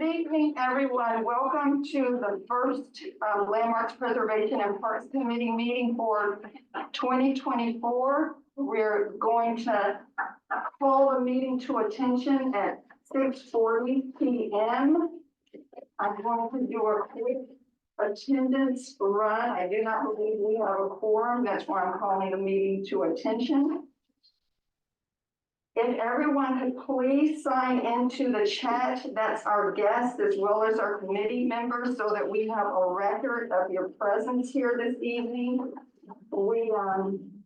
Good evening, everyone. Welcome to the first Landmarks Preservation and Parks Committee meeting for 2024. We're going to call the meeting to attention at 6:40 p.m. I'm going to do a quick attendance run. I do not believe we have a quorum. That's why I'm calling the meeting to attention. If everyone could please sign into the chat, that's our guests as well as our committee members, so that we have a record of your presence here this evening. We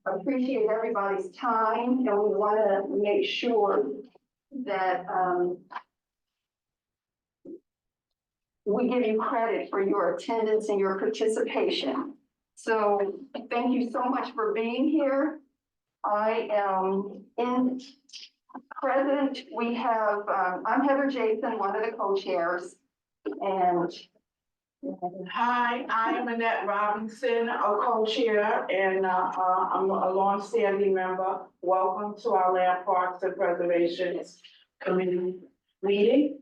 appreciate everybody's time, and we want to make sure that we give you credit for your attendance and your participation. So thank you so much for being here. I am in present. We have, I'm Heather Jason, one of the co-chairs, and hi, I am Annette Robinson, a co-chair, and I'm a long-standing member. Welcome to our Land Parks and Preservation Committee meeting.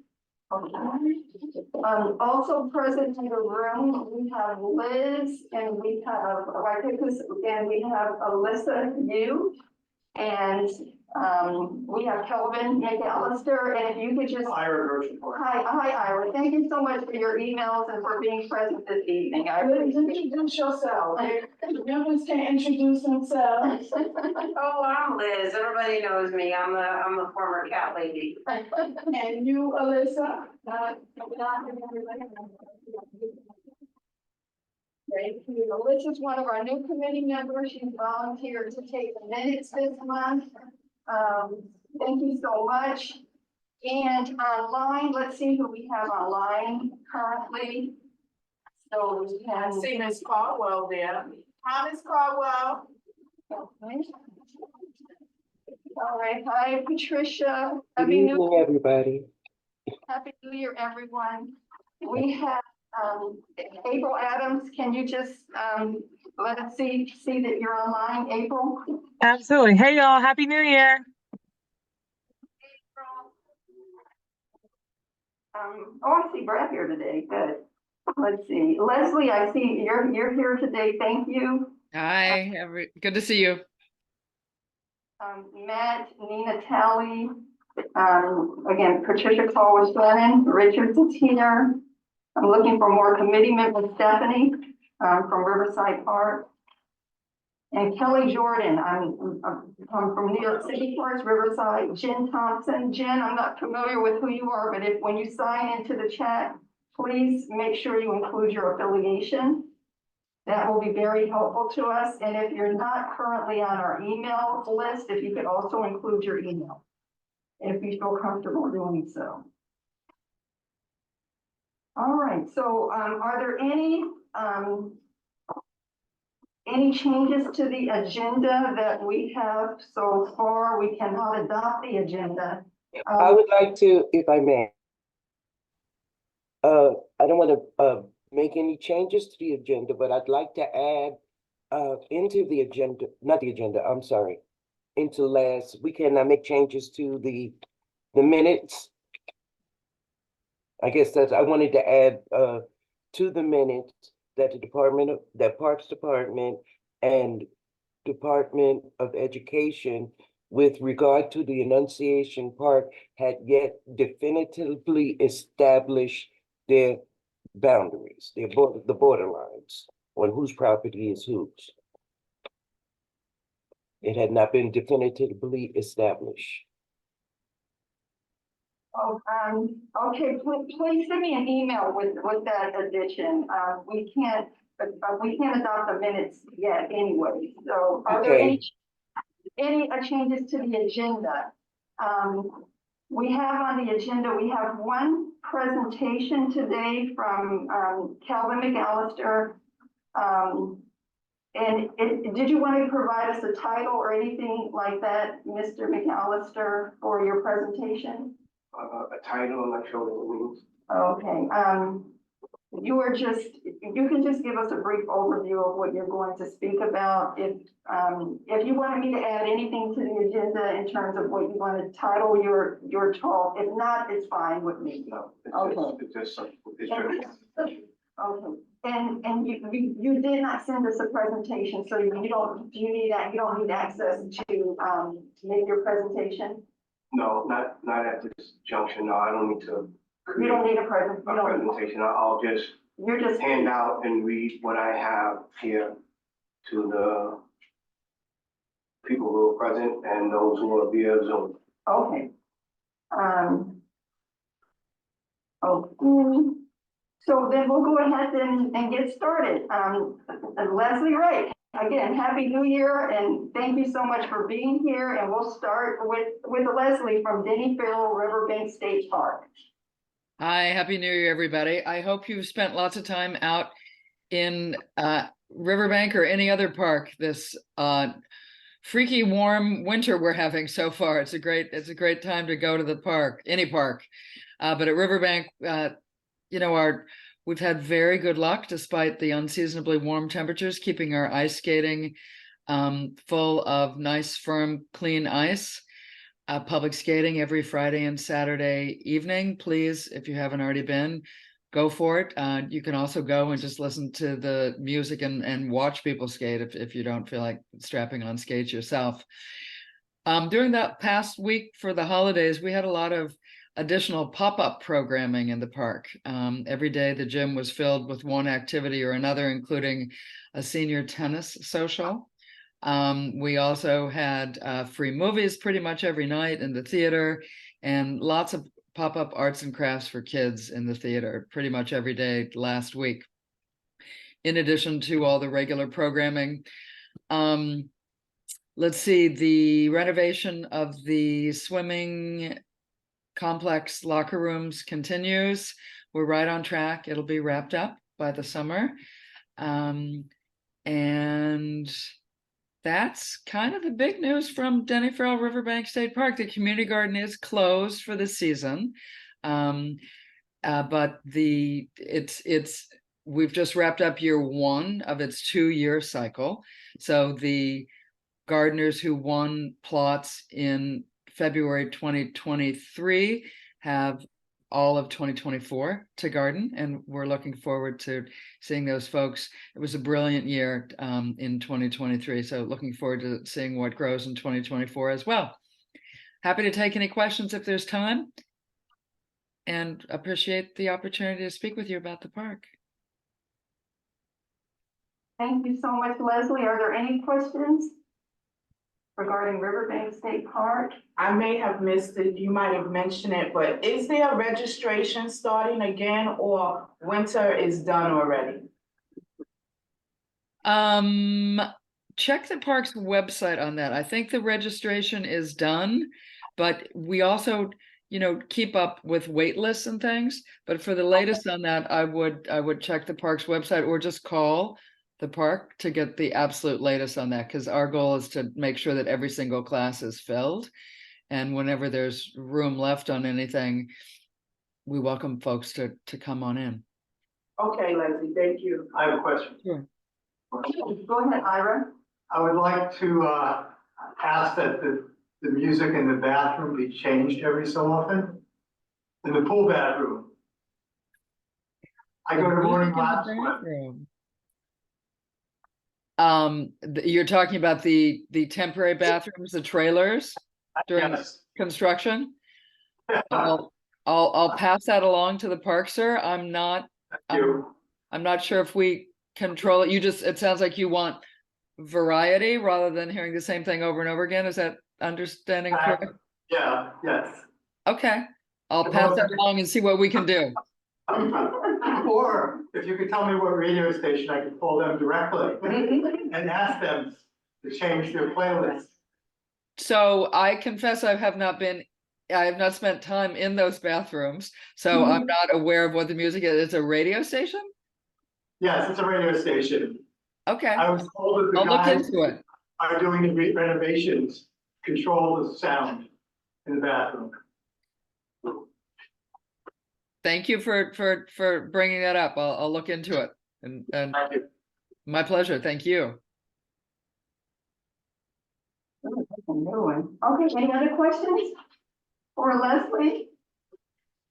Also present in the room, we have Liz, and we have and we have Alyssa Yu, and we have Kelvin McAllister. And if you could just hi Ira, thank you so much for your emails and for being present this evening. I Please introduce yourself. Members can introduce themselves. Oh, I'm Liz. Everybody knows me. I'm a former cat lady. And you, Alyssa? Thank you. Alyssa's one of our new committee members. She's volunteered to take the minutes this month. Thank you so much. And online, let's see who we have online currently. So we I have see Ms. Caldwell there. Hi, Ms. Caldwell. all right. Hi, Patricia. Good evening, everybody. Happy New Year, everyone. We have April Adams. Can you just let us see that you're online, April? Absolutely. Hey, y'all. Happy New Year. I see Brett here today. Good. Let's see. Leslie, I see you're here today. Thank you. Hi, good to see you. Matt, Nina Talley, again, Patricia Cole Shannon, Richards is here. I'm looking for more committee members. Stephanie from Riverside Park. And Kelly Jordan, I'm from New York City Parks, Riverside. Jen Thompson. Jen, I'm not familiar with who you are, but when you sign into the chat, please make sure you include your affiliation. That will be very helpful to us. And if you're not currently on our email list, if you could also include your email, if you feel comfortable doing so. All right, so are there any changes to the agenda that we have so far? We cannot adopt the agenda. I would like to, if I may. I don't want to make any changes to the agenda, but I'd like to add into the agenda, not the agenda, I'm sorry, into last, we cannot make changes to the minutes. I guess I wanted to add to the minutes that the Parks Department and Department of Education with regard to the Annunciation Park had yet definitively established their boundaries, the borderlines on whose property is whose. It had not been definitively established. Oh, okay, please send me an email with that addition. We can't adopt the minutes yet anyway. So are there any changes to the agenda? We have on the agenda, we have one presentation today from Kelvin McAllister. And did you want to provide us a title or anything like that, Mr. McAllister, for your presentation? A title, I'm not sure what it means. Okay. you can just give us a brief overview of what you're going to speak about. If you wanted me to add anything to the agenda in terms of what you want to title your talk, if not, it's fine with me. No, Okay. it's just, Okay, and you did not send us a presentation, so you don't need access to, make your presentation? no, not at this junction. No, I don't need to. You don't need a Presentation. I'll just you're just. hand out and read what I have here to the people who are present and those who are via Zoom. Okay. Okay. So then we'll go ahead and get started. Leslie Wright, again, Happy New Year, and thank you so much for being here. And we'll start with Leslie from Denny Farrell Riverbank State Park. Hi, Happy New Year, everybody. I hope you've spent lots of time out in Riverbank or any other park this freaky warm winter we're having so far. It's a great time to go to the park, any park. But at Riverbank, we've had very good luck despite the unseasonably warm temperatures, keeping our ice skating full of nice, firm, clean ice. Public skating every Friday and Saturday evening. Please, if you haven't already been, go for it. You can also go and just listen to the music and watch people skate if you don't feel like strapping on skates yourself. During that past week for the holidays, we had a lot of additional pop-up programming in the park. Every day the gym was filled with one activity or another, including a senior tennis social. We also had free movies pretty much every night in the theater, and lots of pop-up arts and crafts for kids in the theater pretty much every day last week, in addition to all the regular programming. Let's see, the renovation of the swimming complex locker rooms continues. We're right on track. It'll be wrapped up by the summer. And that's kind of the big news from Denny Farrell Riverbank State Park. The community garden is closed for the season, but we've just wrapped up year one of its 2-year cycle. So the gardeners who won plots in February 2023 have all of 2024 to garden, and we're looking forward to seeing those folks. It was a brilliant year in 2023, so looking forward to seeing what grows in 2024 as well. Happy to take any questions if there's time, and appreciate the opportunity to speak with you about the park. Thank you so much, Leslie. Are there any questions regarding Riverbank State Park? I may have missed it, you might have mentioned it, but is there registration starting again, or winter is done already? Check the park's website on that. I think the registration is done, but we also, keep up with wait lists and things. But for the latest on that, I would check the park's website or just call the park to get the absolute latest on that, because our goal is to make sure that every single class is filled. And whenever there's room left on anything, we welcome folks to come on in. Okay, Leslie, thank you. I have a question. Sure. Go ahead, Ira. I would like to ask that the music in the bathroom be changed every so often. In the pool bathroom. I go to morning laps. You're talking about the temporary bathrooms, the trailers during Yes. construction? I'll pass that along to the park, sir. I'm not sure if we control it. It sounds like you want variety rather than hearing the same thing over and over again. Is that understanding correct? Yeah, yes. Okay, I'll pass that along and see what we can do. Or if you could tell me what radio station, I could call them directly and ask them to change their playlist. So I confess I have not spent time in those bathrooms, so I'm not aware of what the music is. It's a radio station? Yes, it's a radio station. Okay, I was told that the I'll look guys into it. are doing the renovations, control the sound in the bathroom. Thank you for bringing that up. I'll look into it. And Thank you. my pleasure. Thank you. Ooh, that's a new one. Okay, any other questions for Leslie?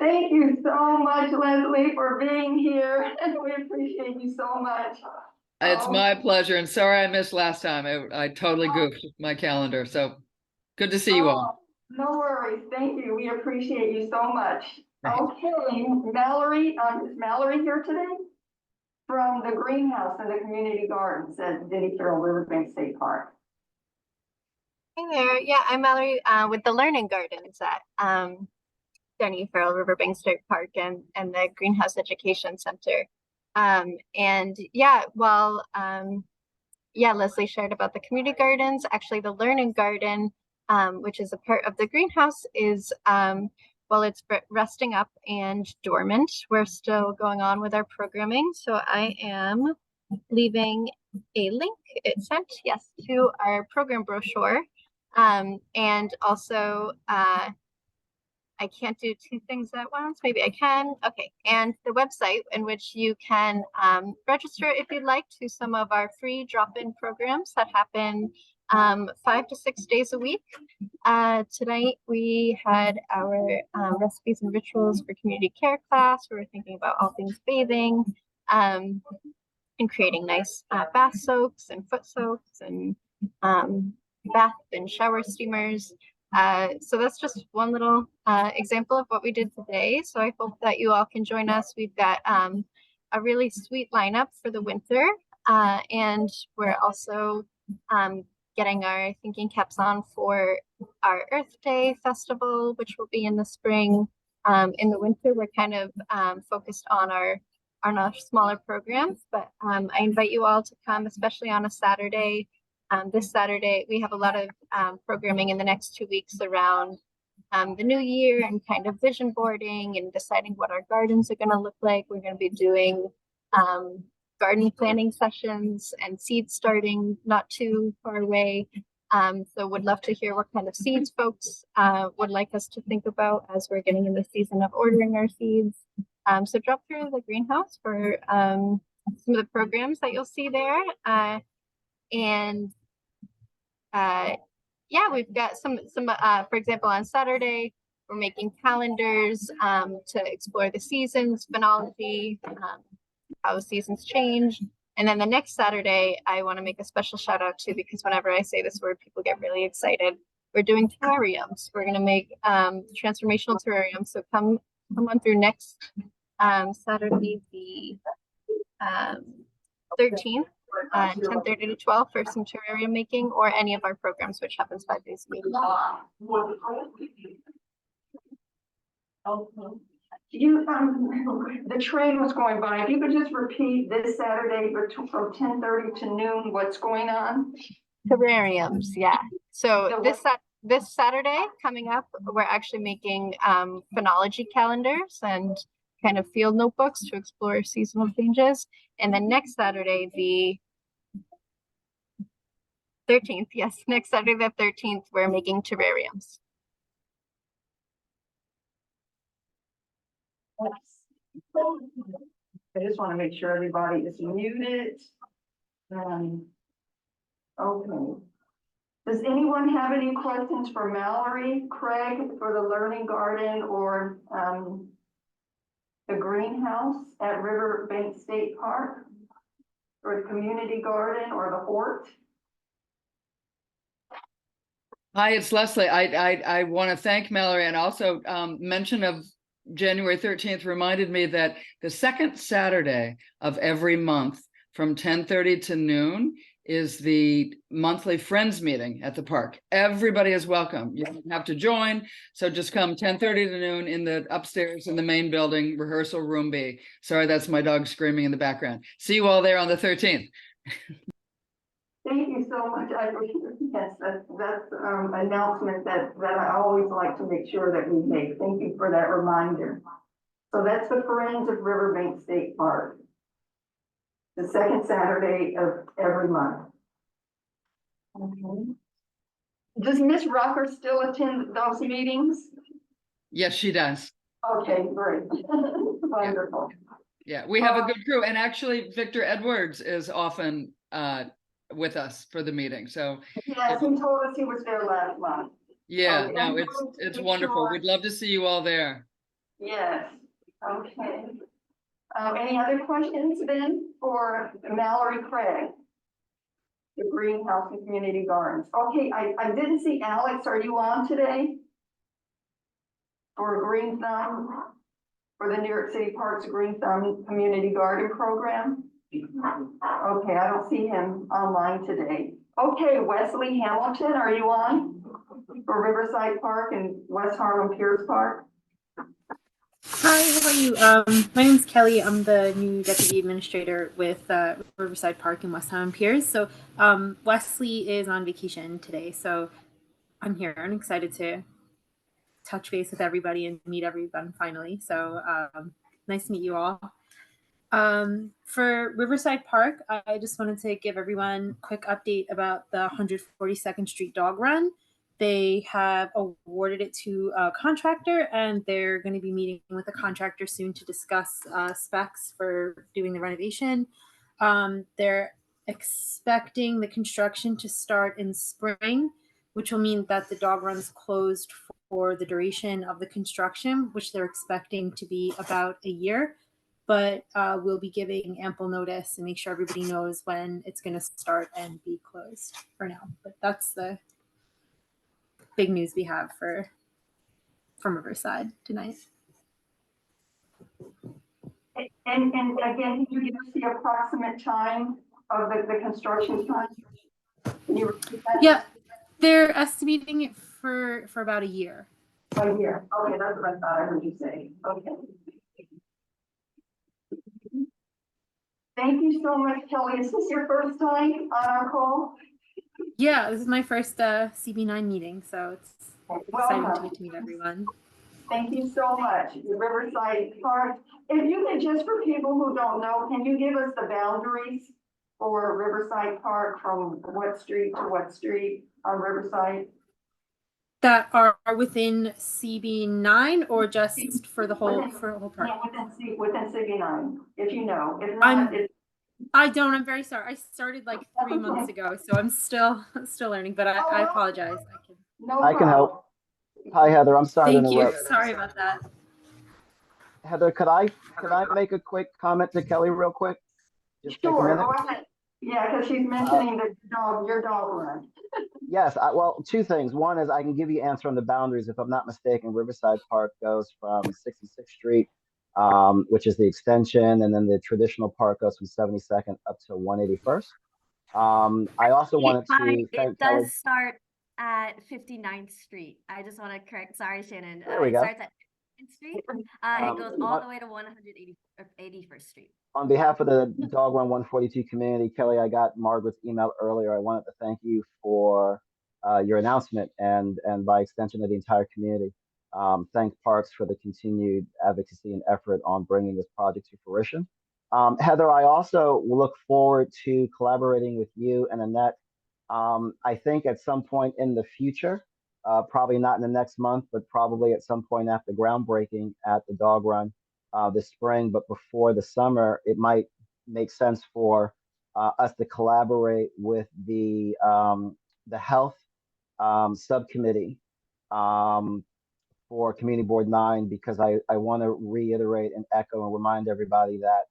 Thank you so much, Leslie, for being here, and we appreciate you so much. It's Oh. my pleasure. And sorry I missed last time. I totally goofed my calendar. So good to see you all. Oh, no worries, thank you, we appreciate you so much. Thanks. Okay, Mallory, is Mallory here today? From the greenhouse and the community gardens at Denny Farrell Riverbank State Park. Hey there. Yeah, I'm Mallory with the Learning Gardens at Denny Farrell Riverbank State Park and the Greenhouse Education Center. And yeah, well, yeah, Leslie shared about the community gardens. Actually, the Learning Garden, which is a part of the greenhouse, is well, it's resting up and dormant. We're still going on with our programming, so I am leaving a link, it sent, yes, to our program brochure. And also, I can't do two things at once. Maybe I can. Okay. And the website in which you can register if you'd like to some of our free drop-in programs that happen 5 to 6 days a week. Tonight we had our recipes and rituals for community care class. We were thinking about all things bathing and creating nice bath soaks and foot soaks and bath and shower steamers. So that's just one little example of what we did today. So I hope that you all can join us. We've got a really sweet lineup for the winter. And we're also getting our thinking caps on for our Earth Day festival, which will be in the spring. In the winter, we're kind of focused on our smaller programs, but I invite you all to come, especially on a Saturday. This Saturday, we have a lot of programming in the next 2 weeks around the new year and kind of vision boarding and deciding what our gardens are going to look like. We're going to be doing garden planning sessions and seed starting not too far away. So would love to hear what kind of seeds folks would like us to think about as we're getting in the season of ordering our seeds. So drop through the greenhouse for some of the programs that you'll see there. Yeah, we've got some for example, on Saturday, we're making calendars to explore the seasons, phenology, how seasons change. And then the next Saturday, I want to make a special shout out to, because whenever I say this word, people get really excited. We're doing terrariums. We're going to make transformational terrariums. So come on through next Saturday, the 13th. 10:30 to 12 for some terrarium making, or any of our programs, which happens 5 days a week. You, the train was going by. If you could just repeat this Saturday from 10:30 to noon, what's going on? Terrariums, yeah. So this Saturday coming up, we're actually making phenology calendars and kind of field notebooks to explore seasonal changes. And then next Saturday, the 13th, yes, next Saturday the 13th, we're making terrariums. I just want to make sure everybody is muted. Okay. Does anyone have any questions for Mallory, Craig, for the Learning Garden or the greenhouse at Riverbank State Park, or the community garden, or the Hort? Hi, it's Leslie. I want to thank Mallory, and also mention of January 13th reminded me that the second Saturday of every month from 10:30 to noon is the monthly friends meeting at the park. Everybody is welcome. You don't have to join. So just come 10:30 to noon in the upstairs in the main building, rehearsal room B. Sorry, that's my dog screaming in the background. See you all there on the 13th. Thank you so much. I appreciate it. Yes, that's announcement that I always like to make sure that we make. Thank you for that reminder. So that's the Friends of Riverbank State Park, the second Saturday of every month. Okay. Does Miss Rocker still attend those meetings? Yes, she does. Okay, great. Wonderful. Yeah, we have a good crew, and actually Victor Edwards is often with us for the meeting, so Yes, he told us he was there last month. yeah, Okay, no, I'm it's going to it's make wonderful. sure- We'd love to see you all there. Yes, okay. Any other questions then for Mallory Craig? The Greenhouse and Community Gardens. Okay, I didn't see Alex. Are you on today? For Green Thumb, for the New York City Parks Green Thumb Community Garden Program? Okay, I don't see him online today. Okay, Wesley Hamilton, are you on? For Riverside Park and West Harlem Pierce Park? Hi, how are you? My name's Kelly. I'm the new deputy administrator with Riverside Park and West Ham Piers. So Wesley is on vacation today, so I'm here. I'm excited to touch base with everybody and meet everyone finally. So nice to meet you all. For Riverside Park, I just wanted to give everyone a quick update about the 142nd Street Dog Run. They have awarded it to a contractor, and they're going to be meeting with the contractor soon to discuss specs for doing the renovation. They're expecting the construction to start in spring, which will mean that the dog run is closed for the duration of the construction, which they're expecting to be about a year. But we'll be giving ample notice and make sure everybody knows when it's going to start and be closed for now. But that's the big news we have from Riverside tonight. And again, can you give us the approximate time of the construction time? Can you repeat that? Yeah, they're estimating it for about a year. A year. Okay, that's what I thought I heard you say. Okay. Thank you so much, Kelly. Is this your first time on our call? Yeah, this is my first CB9 meeting, so it's exciting to Welcome. get to meet everyone. Thank you so much. The Riverside Park. If you could just, for people who don't know, can you give us the boundaries for Riverside Park from what street to what street on Riverside? That are within CB9 or just for the whole park? Yeah, within CB9, if you know. If not, I don't. I'm very sorry. I started like 3 months ago, so I'm still learning. But I apologize. I can help. Hi, Heather. I'm sorry to Thank you. interrupt. Sorry about that. Heather, could I make a quick comment to Kelly real quick? Just take a Sure, minute. go ahead. Yeah, because she's mentioning your dog run. Yes, well, two things. One is I can give you answer on the boundaries. If I'm not mistaken, Riverside Park goes from 66th Street, which is the extension, and then the traditional park goes from 72nd up to 181st. I also wanted to thank It does Kelly. start at 59th Street. I just want to correct. Sorry, Shannon. There we it go. starts at 59th Street. It goes all the way to 181st Street. On behalf of the Dog Run 142 community, Kelly, I got Margaret's email earlier. I wanted to thank you for your announcement and by extension of the entire community. Thank Parks for the continued advocacy and effort on bringing this project to fruition. Heather, I also look forward to collaborating with you and Annette. I think at some point in the future, probably not in the next month, but probably at some point after groundbreaking at the Dog Run this spring, but before the summer, it might make sense for us to collaborate with the health subcommittee for Community Board 9, because I want to reiterate and echo and remind everybody that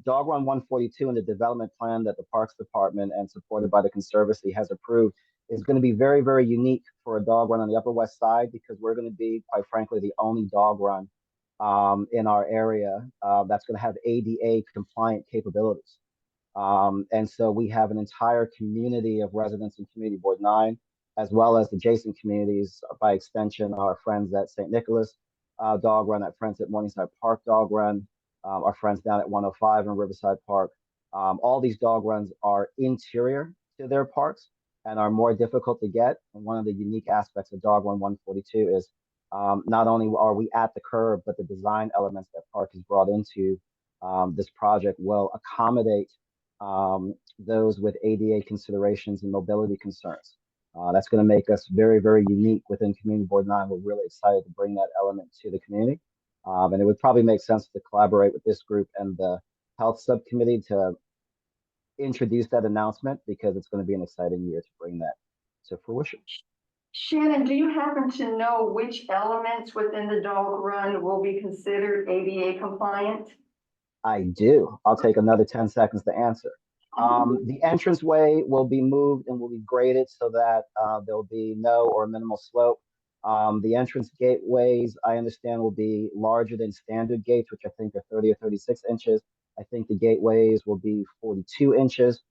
Dog Run 142 and the development plan that the Parks Department and supported by the Conservancy has approved is going to be very, very unique for a dog run on the Upper West Side, because we're going to be, quite frankly, the only dog run in our area that's going to have ADA compliant capabilities. And so we have an entire community of residents in Community Board 9, as well as adjacent communities, by extension, our friends at St. Nicholas Dog Run, our friends at Morningside Park Dog Run, our friends down at 105 in Riverside Park. All these dog runs are interior to their parks and are more difficult to get. And one of the unique aspects of Dog Run 142 is not only are we at the curb, but the design elements that Park has brought into this project will accommodate those with ADA considerations and mobility concerns. That's going to make us very, very unique within Community Board 9. We're really excited to bring that element to the community. And it would probably make sense to collaborate with this group and the health subcommittee to introduce that announcement because it's going to be an exciting year to bring that to fruition. Shannon, do you happen to know which elements within the dog run will be considered ADA compliant? I do. I'll take another 10 seconds to answer. The entranceway will be moved and will be graded so that there'll be no or minimal slope. The entrance gateways, I understand, will be larger than standard gates, which I think are 30 or 36 inches. I think the gateways will be 42 inches.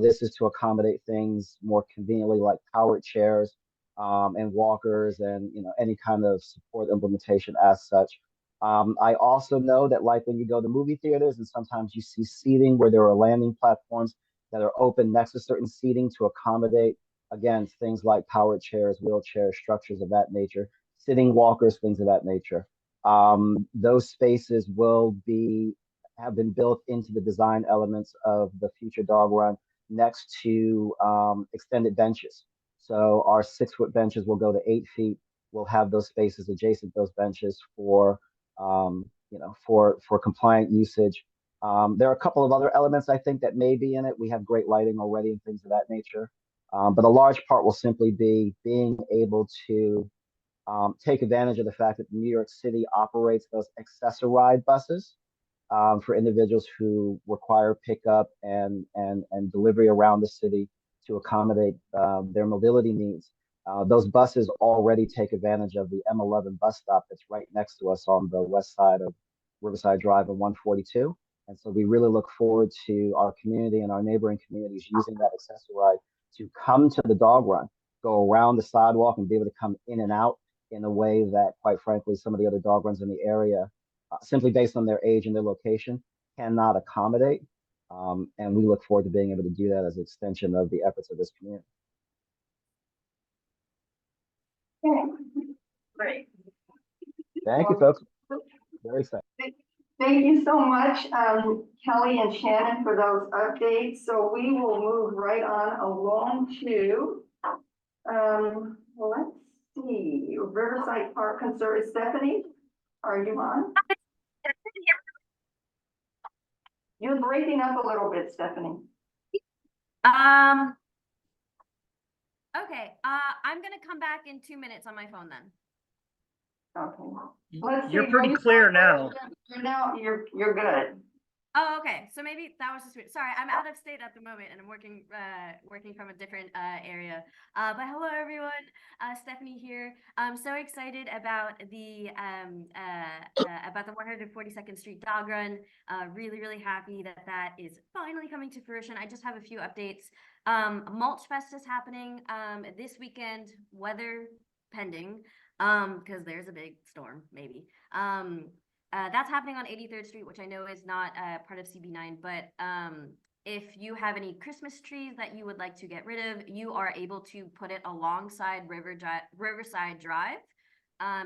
This is to accommodate things more conveniently like powered chairs and walkers and any kind of support implementation as such. I also know that like when you go to movie theaters and sometimes you see seating where there are landing platforms that are open next to certain seating to accommodate, again, things like powered chairs, wheelchairs, structures of that nature, sitting walkers, things of that nature. Those spaces have been built into the design elements of the future dog run next to extended benches. So our 6-foot benches will go to 8 feet. We'll have those spaces adjacent to those benches for compliant usage. There are a couple of other elements I think that may be in it. We have great lighting already and things of that nature. But a large part will simply be being able to take advantage of the fact that New York City operates those accessoride buses for individuals who require pickup and delivery around the city to accommodate their mobility needs. Those buses already take advantage of the M11 bus stop that's right next to us on the west side of Riverside Drive and 142. And so we really look forward to our community and our neighboring communities using that accessoride to come to the dog run, go around the sidewalk and be able to come in and out in a way that, quite frankly, some of the other dog runs in the area, simply based on their age and their location, cannot accommodate. And we look forward to being able to do that as an extension of the efforts of this community. Great. Thank you, folks. Very excited. Thank you so much, Kelly and Shannon, for those updates. So we will move right on along to, let's see, Riverside Park Conservancy. Stephanie, are you on? You're breaking up a little bit, Stephanie. Okay, I'm gonna come back in 2 minutes on my phone then. Okay. Let's You're see, pretty clear now. You're good. Oh, okay. So maybe that was just weird. Sorry, I'm out of state at the moment and I'm working from a different area. But hello everyone. Stephanie here. I'm so excited about the 142nd Street Dog Run. Really happy that that is finally coming to fruition. I just have a few updates. Mulch Fest is happening this weekend, weather pending, because there's a big storm maybe. That's happening on 83rd Street, which I know is not part of CB9, but if you have any Christmas trees that you would like to get rid of, you are able to put it alongside Riverside Drive,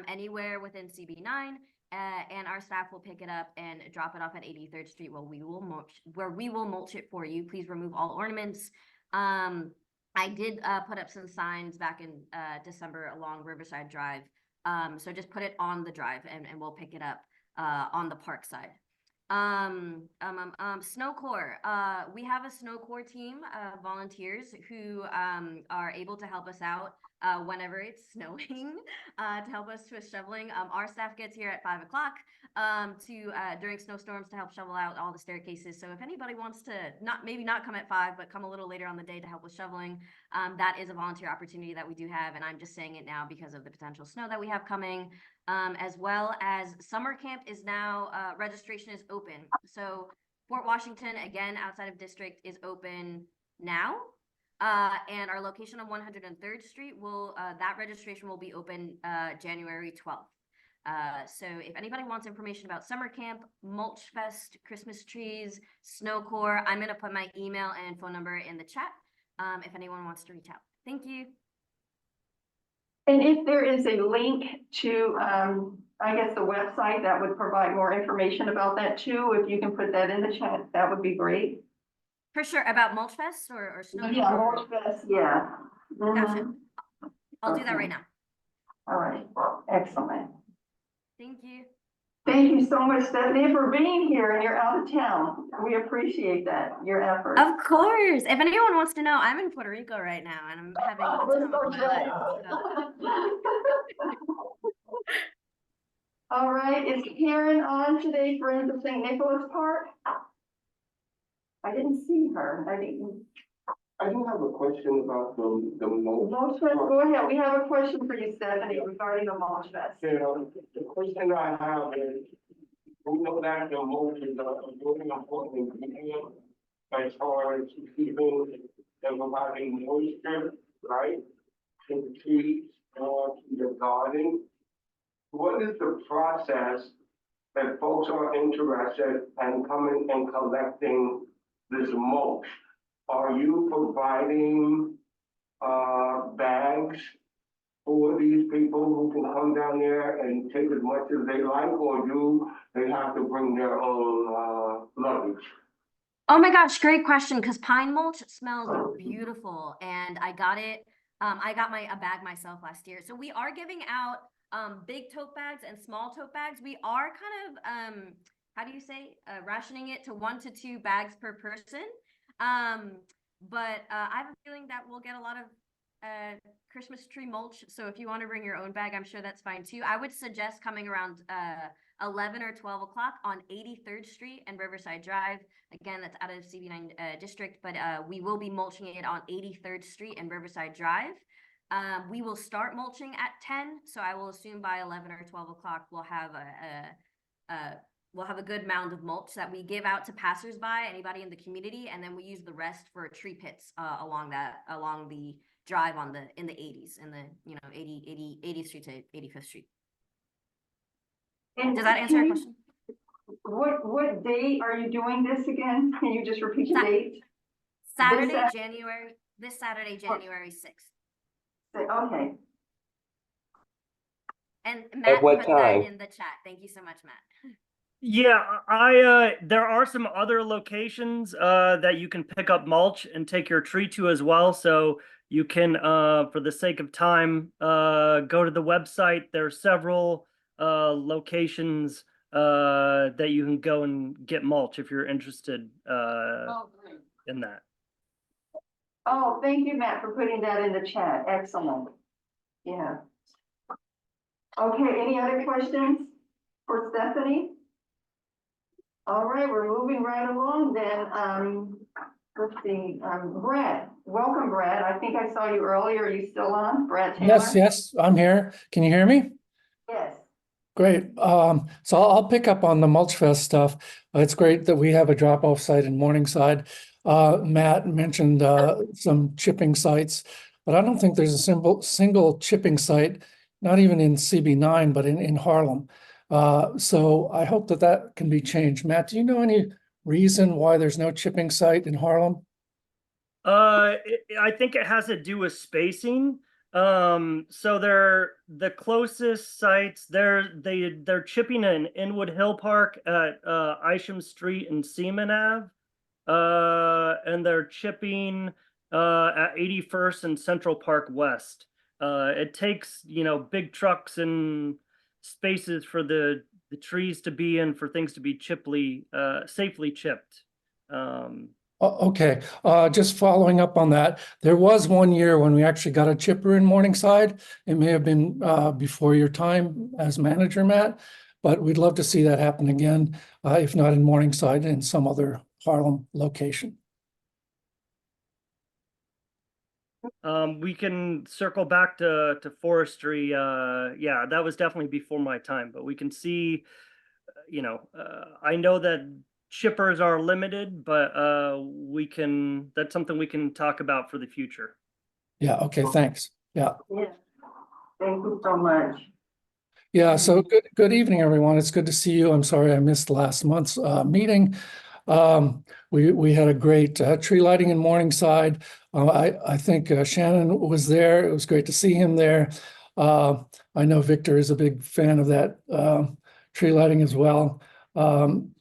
anywhere within CB9, and our staff will pick it up and drop it off at 83rd Street where we will mulch it for you. Please remove all ornaments. I did put up some signs back in December along Riverside Drive, so just put it on the drive and we'll pick it up on the park side. Snow Corps. We have a Snow Corps team of volunteers who are able to help us out whenever it's snowing, to help us with shoveling. Our staff gets here at 5 o'clock during snowstorms to help shovel out all the staircases. So if anybody wants to maybe not come at 5, but come a little later on the day to help with shoveling, that is a volunteer opportunity that we do have. And I'm just saying it now because of the potential snow that we have coming. As well as summer camp is now, registration is open. So Fort Washington, again, outside of district, is open now. And our location on 103rd Street that registration will be open January 12th. So if anybody wants information about summer camp, Mulch Fest, Christmas trees, Snow Corps, I'm going to put my email and phone number in the chat if anyone wants to reach out. Thank you. And if there is a link to, I guess, the website that would provide more information about that too, if you can put that in the chat, that would be great. For sure. About Mulch Fest or Snow? Yeah, Mulch Fest, yeah. Gotcha. I'll do that right now. All right, excellent. Thank you. Thank you so much, Stephanie, for being here and you're out of town. We appreciate that, your effort. Of course. If anyone wants to know, I'm in Puerto Rico right now and I'm having the We're time of so my life. All right, is Karen on today for the St. Nicholas Park? I didn't see her. I didn't. I do have a question about the mulch. Mulch Fest, go ahead. We have a question for you, Stephanie, regarding the Mulch Fest. You know, the question I have is, we know that the mulch is a really important ingredient as far as keeping and providing moisture, right? To the trees or to the garden. What is the process that folks are interested in coming and collecting this mulch? Are you providing bags for these people who can come down there and take as much as they like, or do they have to bring their own luggage? Oh my gosh, great question. Because pine mulch smells beautiful, and I got it. I got a bag myself last year. So we are giving out big tote bags and small tote bags. We are kind of how do you say, rationing it to 1 to 2 bags per person. But I have a feeling that we'll get a lot of Christmas tree mulch. So if you want to bring your own bag, I'm sure that's fine too. I would suggest coming around 11 or 12 o'clock on 83rd Street and Riverside Drive. Again, that's out of CB9 district, but we will be mulching it on 83rd Street and Riverside Drive. We will start mulching at 10, so I will assume by 11 or 12 o'clock we'll have a good mound of mulch that we give out to passersby, anybody in the community, and then we use the rest for tree pits along the drive in the 80s, in the 80th Street to 85th Street. And Does that answer your question? What date are you doing this again? Can you just repeat the date? This Saturday, January 6th. Okay. And Matt what put time? that in the chat. Thank you so much, Matt. Yeah, there are some other locations that you can pick up mulch and take your tree to as well. So you can, for the sake of time, go to the website. There are several locations that you can go and get mulch if you're interested in that. Oh, thank you, Matt, for putting that in the chat. Excellent. Yeah. Okay, any other questions for Stephanie? All right, we're moving right along then. Let's see, Brad. Welcome, Brad. I think I saw you earlier. Are you still on? Brad Taylor? Yes, I'm here. Can you hear me? Yes. Great. So I'll pick up on the Mulch Fest stuff. It's great that we have a drop-off site in Morningside. Matt mentioned some chipping sites, but I don't think there's a single chipping site, not even in CB9, but in Harlem. So I hope that can be changed. Matt, do you know any reason why there's no chipping site in Harlem? I think it has to do with spacing. So the closest sites, they're chipping in Inwood Hill Park at Isham Street and Seaman Ave. And they're chipping at 81st and Central Park West. It takes, big trucks and spaces for the trees to be in, for things to be safely chipped. Okay, just following up on that, there was one year when we actually got a chipper in Morningside. It may have been before your time as manager, Matt, but we'd love to see that happen again, if not in Morningside, in some other Harlem location. We can circle back to forestry. Yeah, that was definitely before my time, but we can see, I know that chippers are limited, but that's something we can talk about for the future. Yeah, okay, thanks. Yeah. Yeah. Thank you so much. Yeah, so good evening, everyone. It's good to see you. I'm sorry I missed last month's meeting. We had a great tree lighting in Morningside. I think Shannon was there. It was great to see him there. I know Victor is a big fan of that tree lighting as well.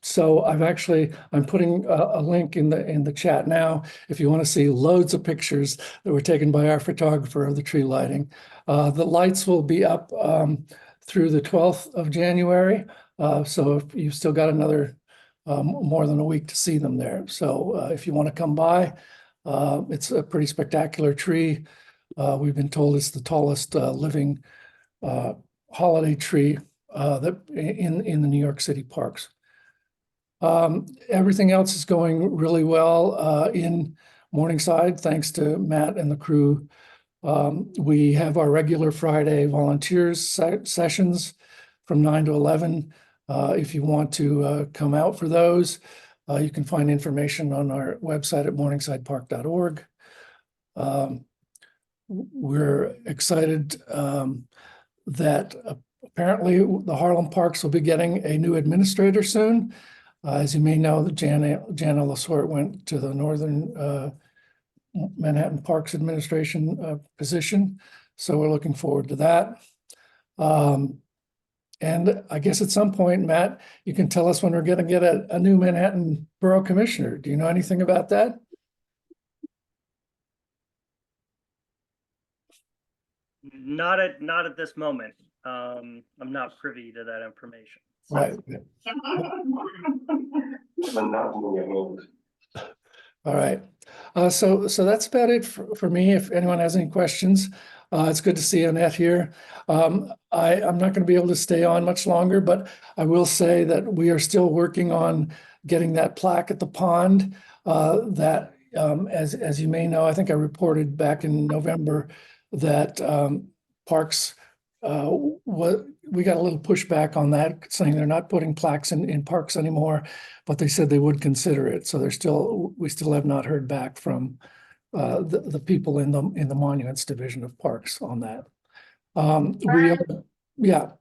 So I'm putting a link in the chat now if you want to see loads of pictures that were taken by our photographer of the tree lighting. The lights will be up through the 12th of January. So if you've still got another more than a week to see them there. So if you want to come by, it's a pretty spectacular tree. We've been told it's the tallest living holiday tree that in the New York City parks. Everything else is going really well in Morningside, thanks to Matt and the crew. We have our regular Friday volunteers sessions from 9 to 11. If you want to come out for those, you can find information on our website at morningsidepark.org. We're excited that apparently the Harlem Parks will be getting a new administrator soon. As you may know, Jana Lasort went to the Northern Manhattan Parks Administration position. So we're looking forward to that. And I guess at some point, Matt, you can tell us when we're going to get a new Manhattan Borough Commissioner. Do you know anything about that? Not at this moment. I'm not privy to that information. Right. All right. So that's about it for me. If anyone has any questions, it's good to see Annette here. I'm not going to be able to stay on much longer, but I will say that we are still working on getting that plaque at the pond. That, as you may know, I think I reported back in November that Parks, we got a little pushback on that, saying they're not putting plaques in parks anymore, but they said they would consider it. So we still have not heard back from the people in the Monuments Division of Parks on that. Yeah.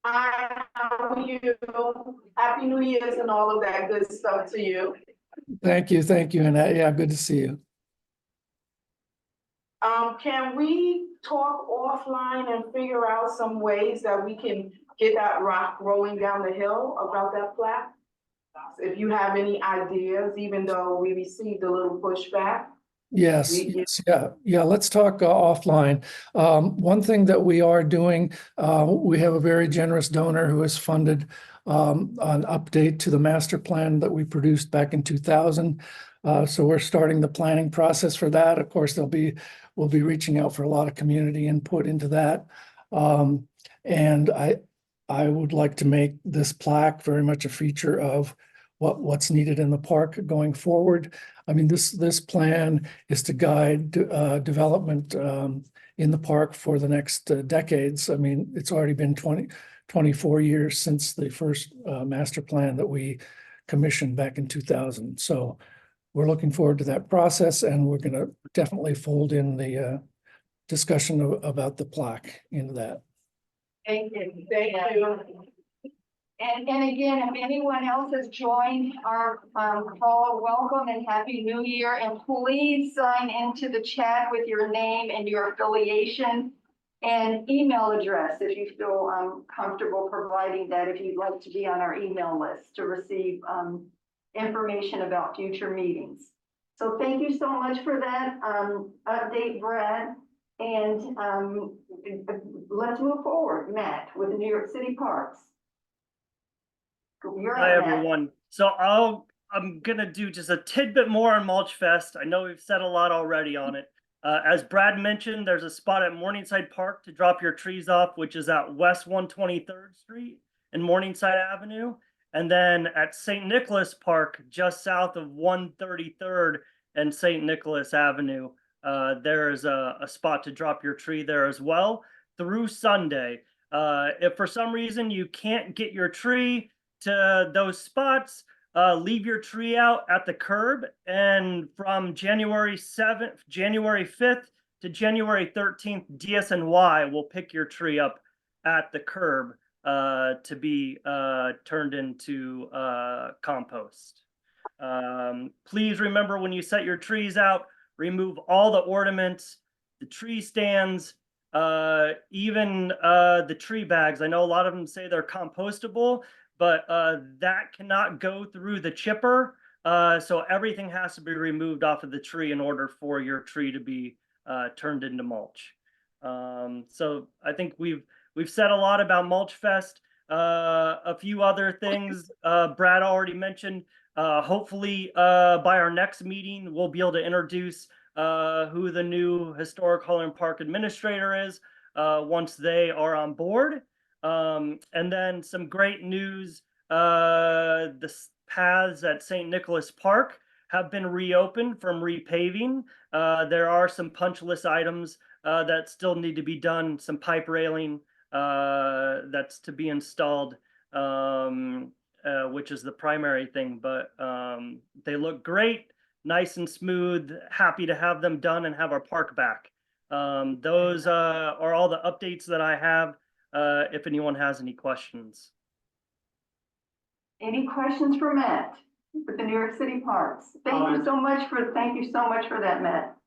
Hi, how are you? Happy New Year's and all of that good stuff to you. Thank you, Annette. Yeah, good to see you. Can we talk offline and figure out some ways that we can get that rock rolling down the hill about that plaque? If you have any ideas, even though we received a little pushback. Yes, yeah. Let's talk offline. One thing that we are doing, we have a very generous donor who has funded an update to the master plan that we produced back in 2000. So we're starting the planning process for that. Of course, we'll be reaching out for a lot of community input into that. And I would like to make this plaque very much a feature of what's needed in the park going forward. I mean, this plan is to guide development in the park for the next decades. I mean, it's already been 24 years since the first master plan that we commissioned back in 2000. So we're looking forward to that process, and we're going to definitely fold in the discussion about the plaque into that. Thank you. Thank you. And again, if anyone else has joined our call, welcome and Happy New Year. And please sign into the chat with your name and your affiliation and email address if you feel comfortable providing that, if you'd like to be on our email list to receive information about future meetings. So thank you so much for that update, Brad. And let's move forward, Matt, with the New York City Parks. Hi, everyone. So I'm gonna do just a tidbit more on Mulch Fest. I know we've said a lot already on it. As Brad mentioned, there's a spot at Morningside Park to drop your trees off, which is at West 123rd Street and Morningside Avenue. And then at St. Nicholas Park, just south of 133rd and St. Nicholas Avenue, there is a spot to drop your tree there as well through Sunday. If for some reason you can't get your tree to those spots, leave your tree out at the curb, and from January 5th to January 13th, DSNY will pick your tree up at the curb to be turned into compost. Please remember, when you set your trees out, remove all the ornaments, the tree stands, even the tree bags. I know a lot of them say they're compostable, but that cannot go through the chipper. So everything has to be removed off of the tree in order for your tree to be turned into mulch. So I think we've said a lot about Mulch Fest. A few other things Brad already mentioned. Hopefully, by our next meeting, we'll be able to introduce who the new Historic Holland Park Administrator is once they are on board. And then some great news, the paths at St. Nicholas Park have been reopened from repaving. There are some punch list items that still need to be done, some pipe railing that's to be installed, which is the primary thing, but they look great, nice and smooth, happy to have them done and have our park back. Those are all the updates that I have, if anyone has any questions. Any questions for Matt with the New York City Parks? Thank you so much for that, Matt.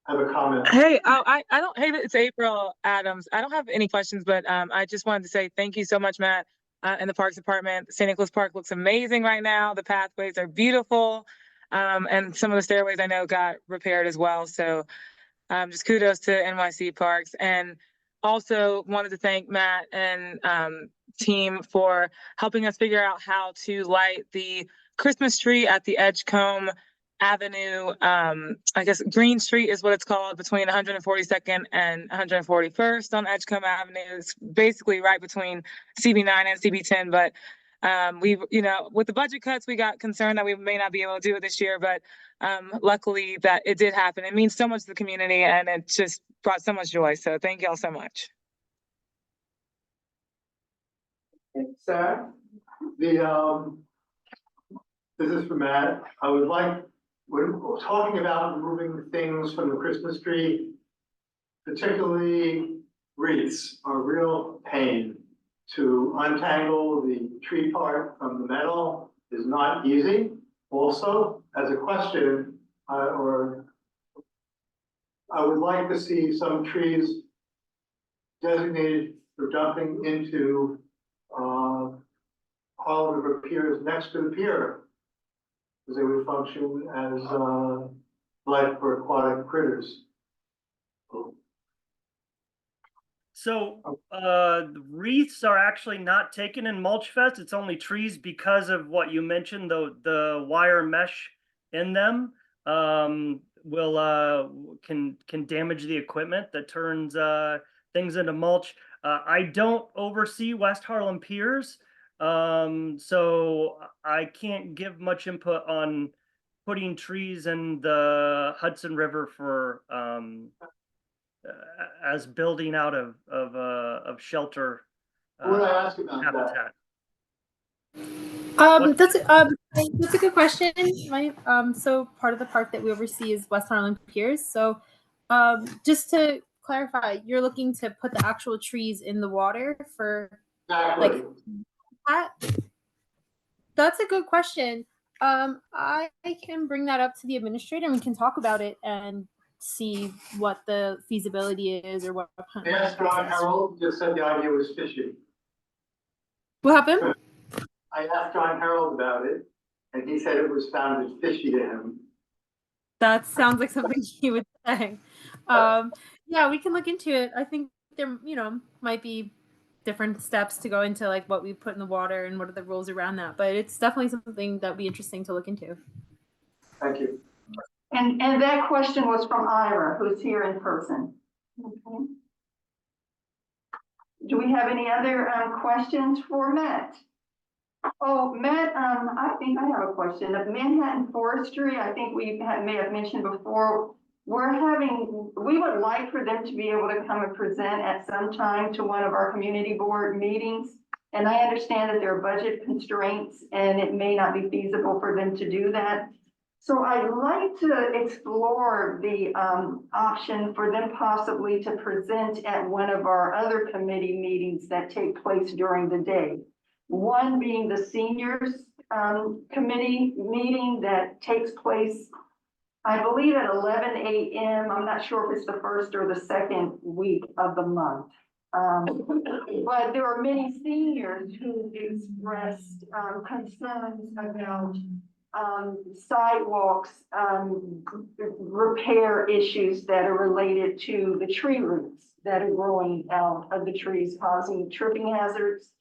I have a comment. Hey, I don't, hey, it's April Adams. I don't have any questions, but I just wanted to say thank you so much, Matt, and the Parks Department. St. Nicholas Park looks amazing right now. The pathways are beautiful. And some of the stairways I know got repaired as well. So just kudos to NYC Parks. And also wanted to thank Matt and team for helping us figure out how to light the Christmas tree at the Edgecombe Avenue. I guess Green Street is what it's called, between 142nd and 141st on Edgecombe Avenue. It's basically right between CB9 and CB10, but we've, with the budget cuts, we got concerned that we may not be able to do it this year, but luckily that it did happen. It means so much to the community and it just brought so much joy. So thank y'all so much. Sir? This is for Matt. We're talking about removing things from the Christmas tree, particularly wreaths, are a real pain. To untangle the tree part from the metal is not easy. Also, as a question, I would like to see some trees designated for dumping into Holland River piers next to the pier, because they would function as life for aquatic critters. So wreaths are actually not taken in Mulch Fest. It's only trees because of what you mentioned, the wire mesh in them can damage the equipment that turns things into mulch. I don't oversee West Harlem Piers, so I can't give much input on putting trees in the Hudson River for as building out of shelter What would I ask about habitat. That's a good question. So part of the park that we oversee is West Harlem Piers. So just to clarify, you're looking to put the actual trees in the water for like that? That's a good question. I can bring that up to the administrator and we can talk about it and see what the feasibility is or what. Yes, John Harold just said the idea was fishy. What happened? I asked John Harold about it, and he said it was sounded fishy to him. That sounds like something he would say. Yeah, we can look into it. I think there, might be different steps to go into, like what we put in the water and what are the rules around that. But it's definitely something that would be interesting to look into. Thank you. And that question was from Ira, who's here in person. Okay. Do we have any other questions for Matt? Oh, Matt, I think I have a question. Of Manhattan Forestry, I think we may have mentioned before, we would like for them to be able to come and present at some time to one of our community board meetings. And I understand that there are budget constraints and it may not be feasible for them to do that. So I'd like to explore the option for them possibly to present at one of our other committee meetings that take place during the day. One being the seniors committee meeting that takes place, I believe, at 11 a.m. I'm not sure if it's the first or the second week of the month. But there are many seniors who expressed concerns about sidewalks, repair issues that are related to the tree roots that are growing out of the trees, causing tripping hazards.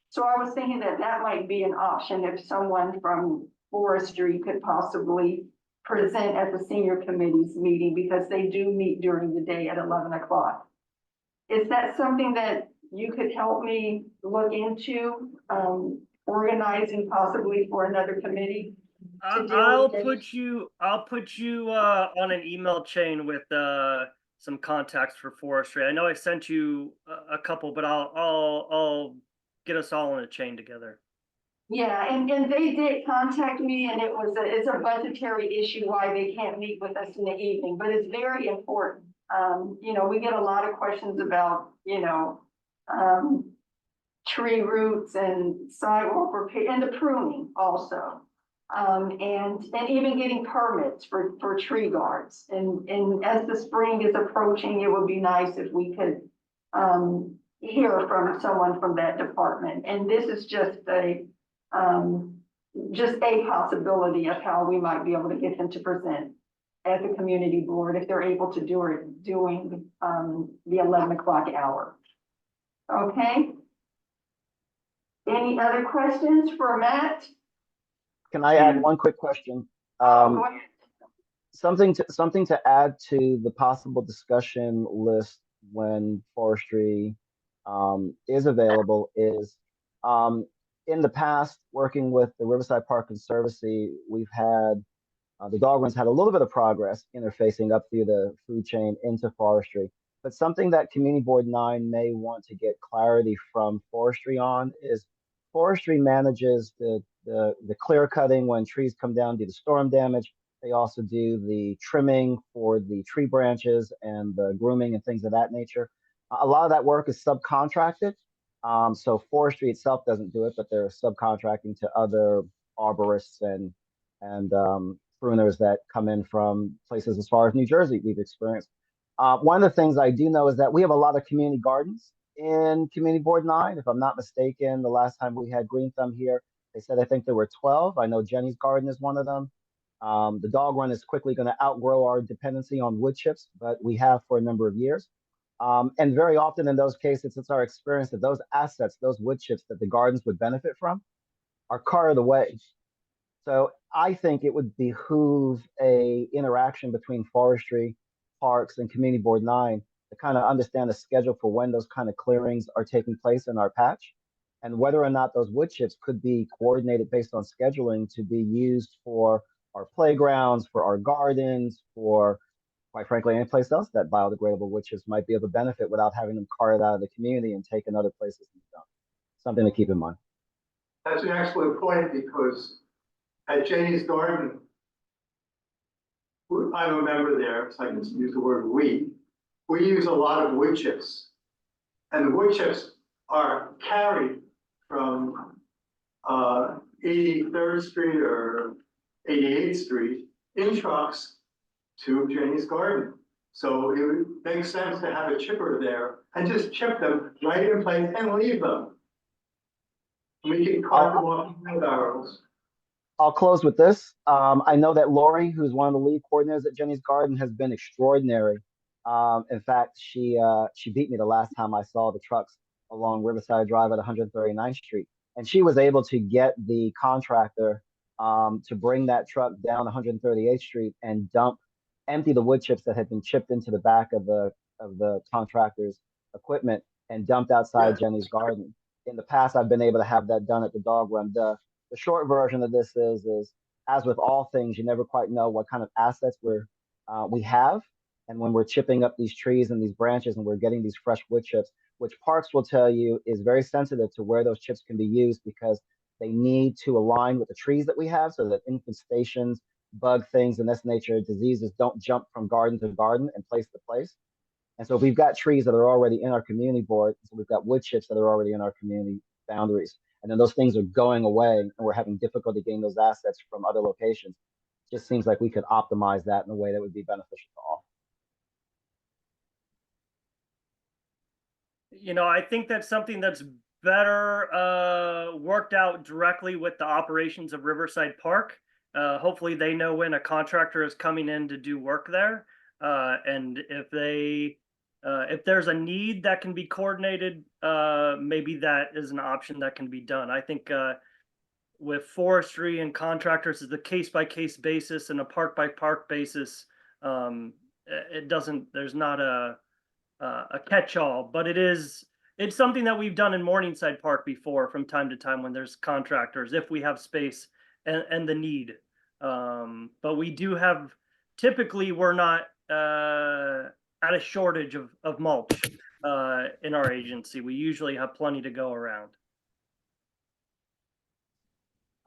So I was thinking that that might be an option if someone from forestry could possibly present at the senior committee's meeting, because they do meet during the day at 11 o'clock. Is that something that you could help me look into, organizing possibly for another committee? I'll put you on an email chain with some contacts for forestry. I know I sent you a couple, but I'll get us all in a chain together. Yeah, and they did contact me, and it's a budgetary issue why they can't meet with us in the evening, but it's very important. You know, we get a lot of questions about, you know, tree roots and sidewalk repair and the pruning also. And even getting permits for tree guards. And as the spring is approaching, it would be nice if we could hear from someone from that department. And this is just a possibility of how we might be able to get them to present at the community board if they're able to do it during the 11 o'clock hour. Okay. Any other questions for Matt? Can I add one quick question? Go ahead. Something to add to the possible discussion list when forestry is available is in the past, working with the Riverside Park Conservancy, we've had the dog runs had a little bit of progress interfacing up through the food chain into forestry. But something that Community Board 9 may want to get clarity from forestry on is forestry manages the clear cutting when trees come down due to storm damage. They also do the trimming for the tree branches and the grooming and things of that nature. A lot of that work is subcontracted. So forestry itself doesn't do it, but they're subcontracting to other arborists and pruners that come in from places as far as New Jersey we've experienced. One of the things I do know is that we have a lot of community gardens in Community Board 9. If I'm not mistaken, the last time we had Green Thumb here, they said I think there were 12. I know Jenny's garden is one of them. The dog run is quickly going to outgrow our dependency on wood chips, but we have for a number of years. And very often in those cases, it's our experience that those assets, those wood chips that the gardens would benefit from are carted away. So I think it would behoove a interaction between forestry, parks, and Community Board 9 to kind of understand the schedule for when those kind of clearings are taking place in our patch, and whether or not those wood chips could be coordinated based on scheduling to be used for our playgrounds, for our gardens, for quite frankly, any place else that biodegradable wood chips might be able to benefit without having them carted out of the community and taken other places and stuff. Something to keep in mind. That's an excellent point, because at Jenny's garden, I'm a member there, so I can use the word we use a lot of wood chips. And the wood chips are carried from 83rd Street or 88th Street in trucks to Jenny's garden. So it would make sense to have a chipper there and just chip them right in place and leave them. We can carve them off the barrels. I'll close with this. I know that Lori, who's one of the lead coordinators at Jenny's Garden, has been extraordinary. In fact, she beat me the last time I saw the trucks along Riverside Drive at 139th Street. And she was able to get the contractor to bring that truck down 138th Street and empty the wood chips that had been chipped into the back of the contractor's equipment and dumped outside Jenny's Garden. In the past, I've been able to have that done at the dog run. The short version of this is as with all things, you never quite know what kind of assets we have. And when we're chipping up these trees and these branches and we're getting these fresh wood chips, which Parks will tell you is very sensitive to where those chips can be used, because they need to align with the trees that we have so that infestations, bug things, and this nature diseases don't jump from garden to garden and place to place. And so we've got trees that are already in our community board. So we've got wood chips that are already in our community boundaries. And then those things are going away and we're having difficulty getting those assets from other locations. It just seems like we could optimize that in a way that would be beneficial to all. You know, I think that's something that's better worked out directly with the operations of Riverside Park. hopefully they know when a contractor is coming in to do work there. And if there's a need that can be coordinated, maybe that is an option that can be done. I think with forestry and contractors, it's a case by case basis and a park by park basis. There's not a catch all, but it's something that we've done in Morningside Park before from time to time when there's contractors, if we have space and the need. But we do have, typically we're not at a shortage of mulch in our agency. We usually have plenty to go around.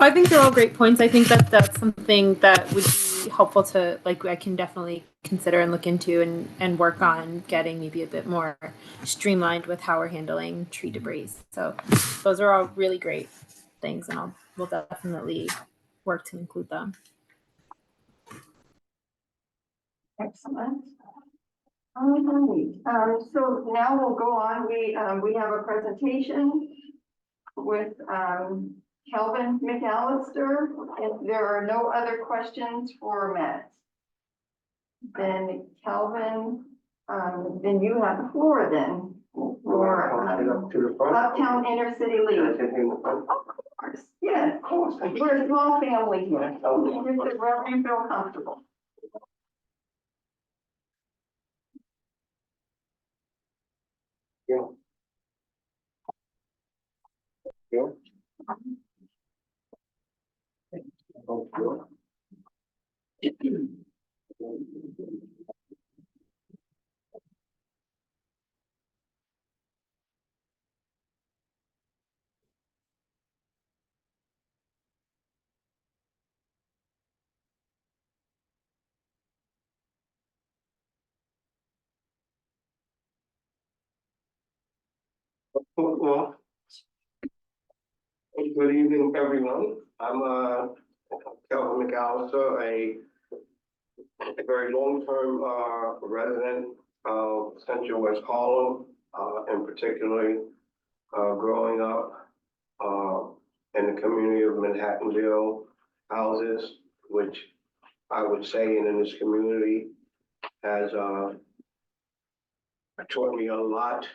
I think they're all great points. I think that that's something that would be helpful to, like, I can definitely consider and look into and work on getting maybe a bit more streamlined with how we're handling tree debris. So those are all really great things, and we'll definitely work to include them. Excellent. All right. So now we'll go on. We have a presentation with Kelvin McAllister. If there are no other questions for Matt, then Kelvin, then you have the floor then for Uptown Inner City League. Of course, yes. We're a small family here. Just sit wherever you feel comfortable. Well, good evening, everyone. I'm Kelvin McAllister, a very long-term resident of Central West Harlem, and particularly growing up in the community of Manhattanville houses, which I would say in this community has taught me a lot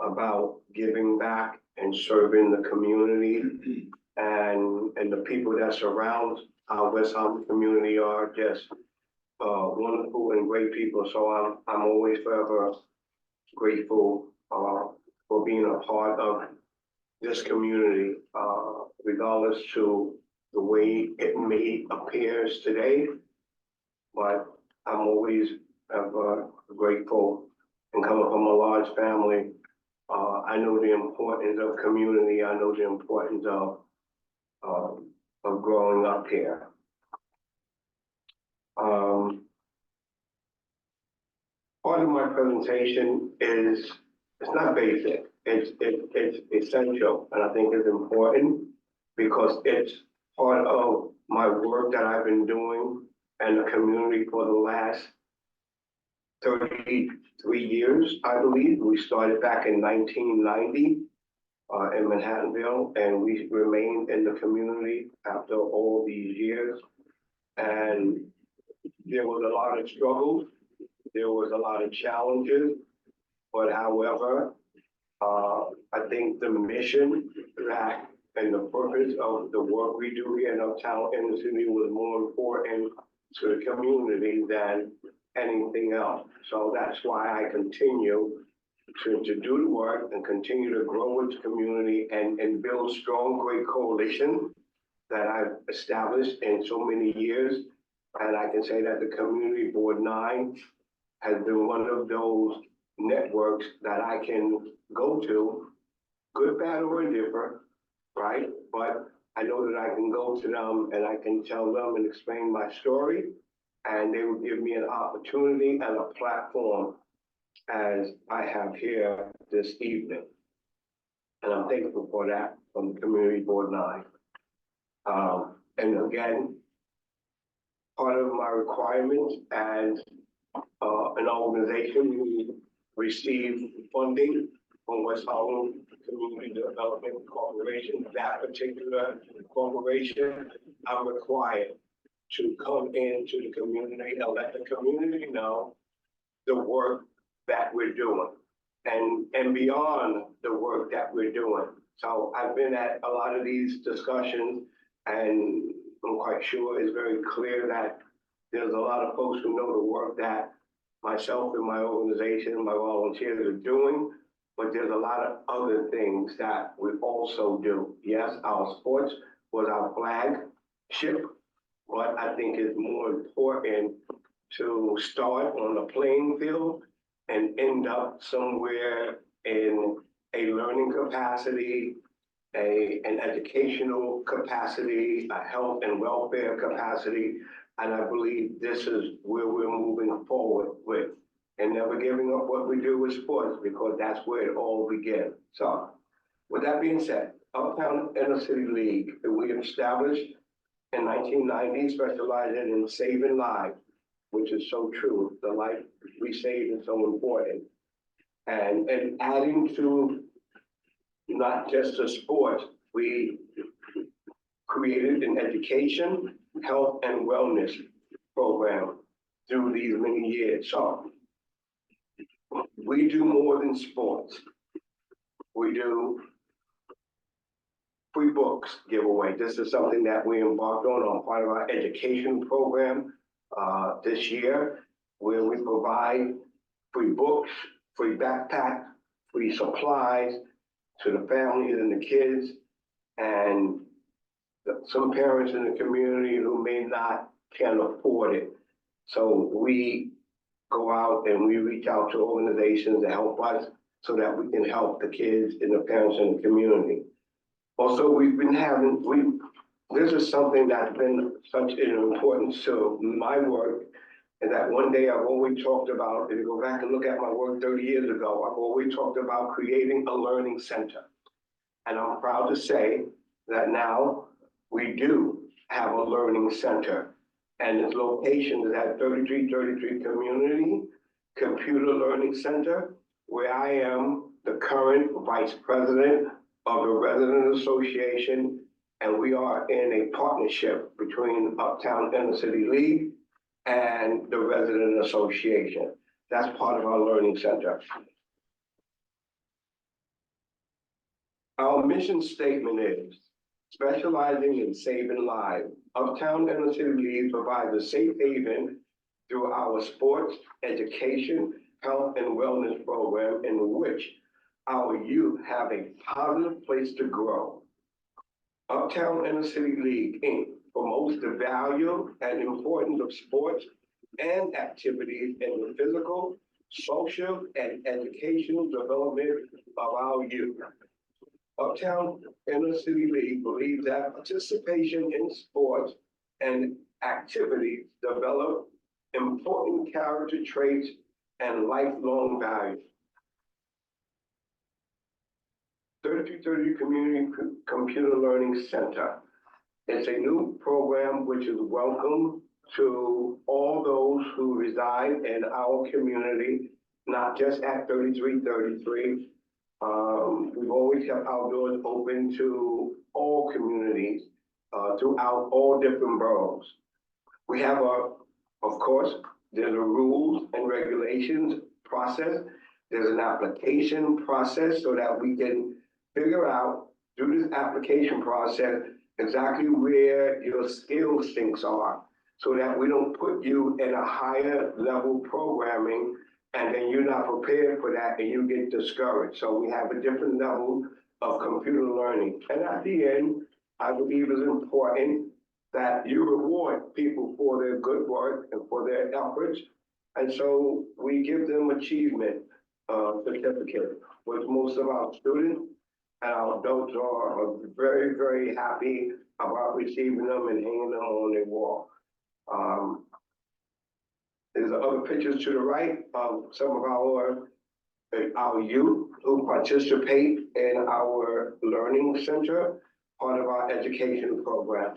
about giving back and serving the community, and the people that surround our West Harlem community are just wonderful and great people. So I'm always forever grateful for being a part of this community, regardless to the way it may appears today. But I'm always grateful, and coming from a large family, I know the importance of community. I know the importance of growing up here. Part of my presentation it's not basic. It's essential, and I think it's important because it's part of my work that I've been doing in the community for the last 33 years, I believe. We started back in 1990 in Manhattanville, and we remained in the community after all these years. And there was a lot of struggles, there was a lot of challenges, but however, I think the mission that and the purpose of the work we do here in Uptown Inner City was more important to the community than anything else. So that's why I continue to do the work and continue to grow with the community and build strong, great coalition that I've established in so many years. And I can say that the Community Board 9 has been one of those networks that I can go to, good, bad, or indifferent, right? But I know that I can go to them and I can tell them and explain my story, and they will give me an opportunity and a platform as I have here this evening. And I'm thankful for that from the Community Board 9. And again, part of my requirements as an organization, we receive funding from West Harlem Community Development Corporation. That particular corporation, I'm required to come into the community and let the community know the work that we're doing and beyond the work that we're doing. So I've been at a lot of these discussions, and I'm quite sure it's very clear that there's a lot of folks who know the work that myself and my organization, my volunteers are doing, but there's a lot of other things that we also do. Yes, our sports was our flagship, but I think it's more important to start on the playing field and end up somewhere in a learning capacity, an educational capacity, a health and welfare capacity. And I believe this is where we're moving forward with, and never giving up what we do with sports, because that's where it all begins. So with that being said, Uptown Inner City League, we established in 1990, specializing in saving lives, which is so true. The life we save is so important. And adding to not just the sports, we created an education, health, and wellness program through these many years. So we do more than sports. We do free books giveaway. This is something that we embarked on part of our education program this year, where we provide free books, free backpack, free supplies to the families and the kids, and some parents in the community who may not can afford it. So we go out and we reach out to organizations to help us so that we can help the kids and the parents in the community. Also, we've been having, this is something that's been such an importance to my work, and that one day I've always talked about, if you go back and look at my work 30 years ago, I've always talked about creating a learning center. And I'm proud to say that now we do have a learning center, and its location is at 3333 Community Computer Learning Center, where I am the current vice president of the Resident Association, and we are in a partnership between Uptown Inner City League and the Resident Association. That's part of our learning center. Our mission statement is, specializing in saving lives, Uptown Inner City League provides a safe haven through our sports, education, health, and wellness program, in which our youth have a positive place to grow. Uptown Inner City League, Inc. promotes the value and importance of sports and activities in the physical, social, and educational development of our youth. Uptown Inner City League believes that participation in sports and activities develop important character traits and lifelong values. 3330 Community Computer Learning Center. It's a new program which is welcome to all those who reside in our community, not just at 3333. We've always kept our doors open to all communities throughout all different boroughs. We have of course, there's a rules and regulations process. There's an application process so that we can figure out through this application process exactly where your skill sinks are, so that we don't put you in a higher level programming and then you're not prepared for that and you get discouraged. So we have a different level of computer learning. And at the end, I believe it's important that you reward people for their good work and for their efforts. And so we give them achievement certificate, which most of our students and our adults are very, very happy about receiving them and hanging them on their wall. There's other pictures to the right of some of our youth who participate in our learning center, part of our education program.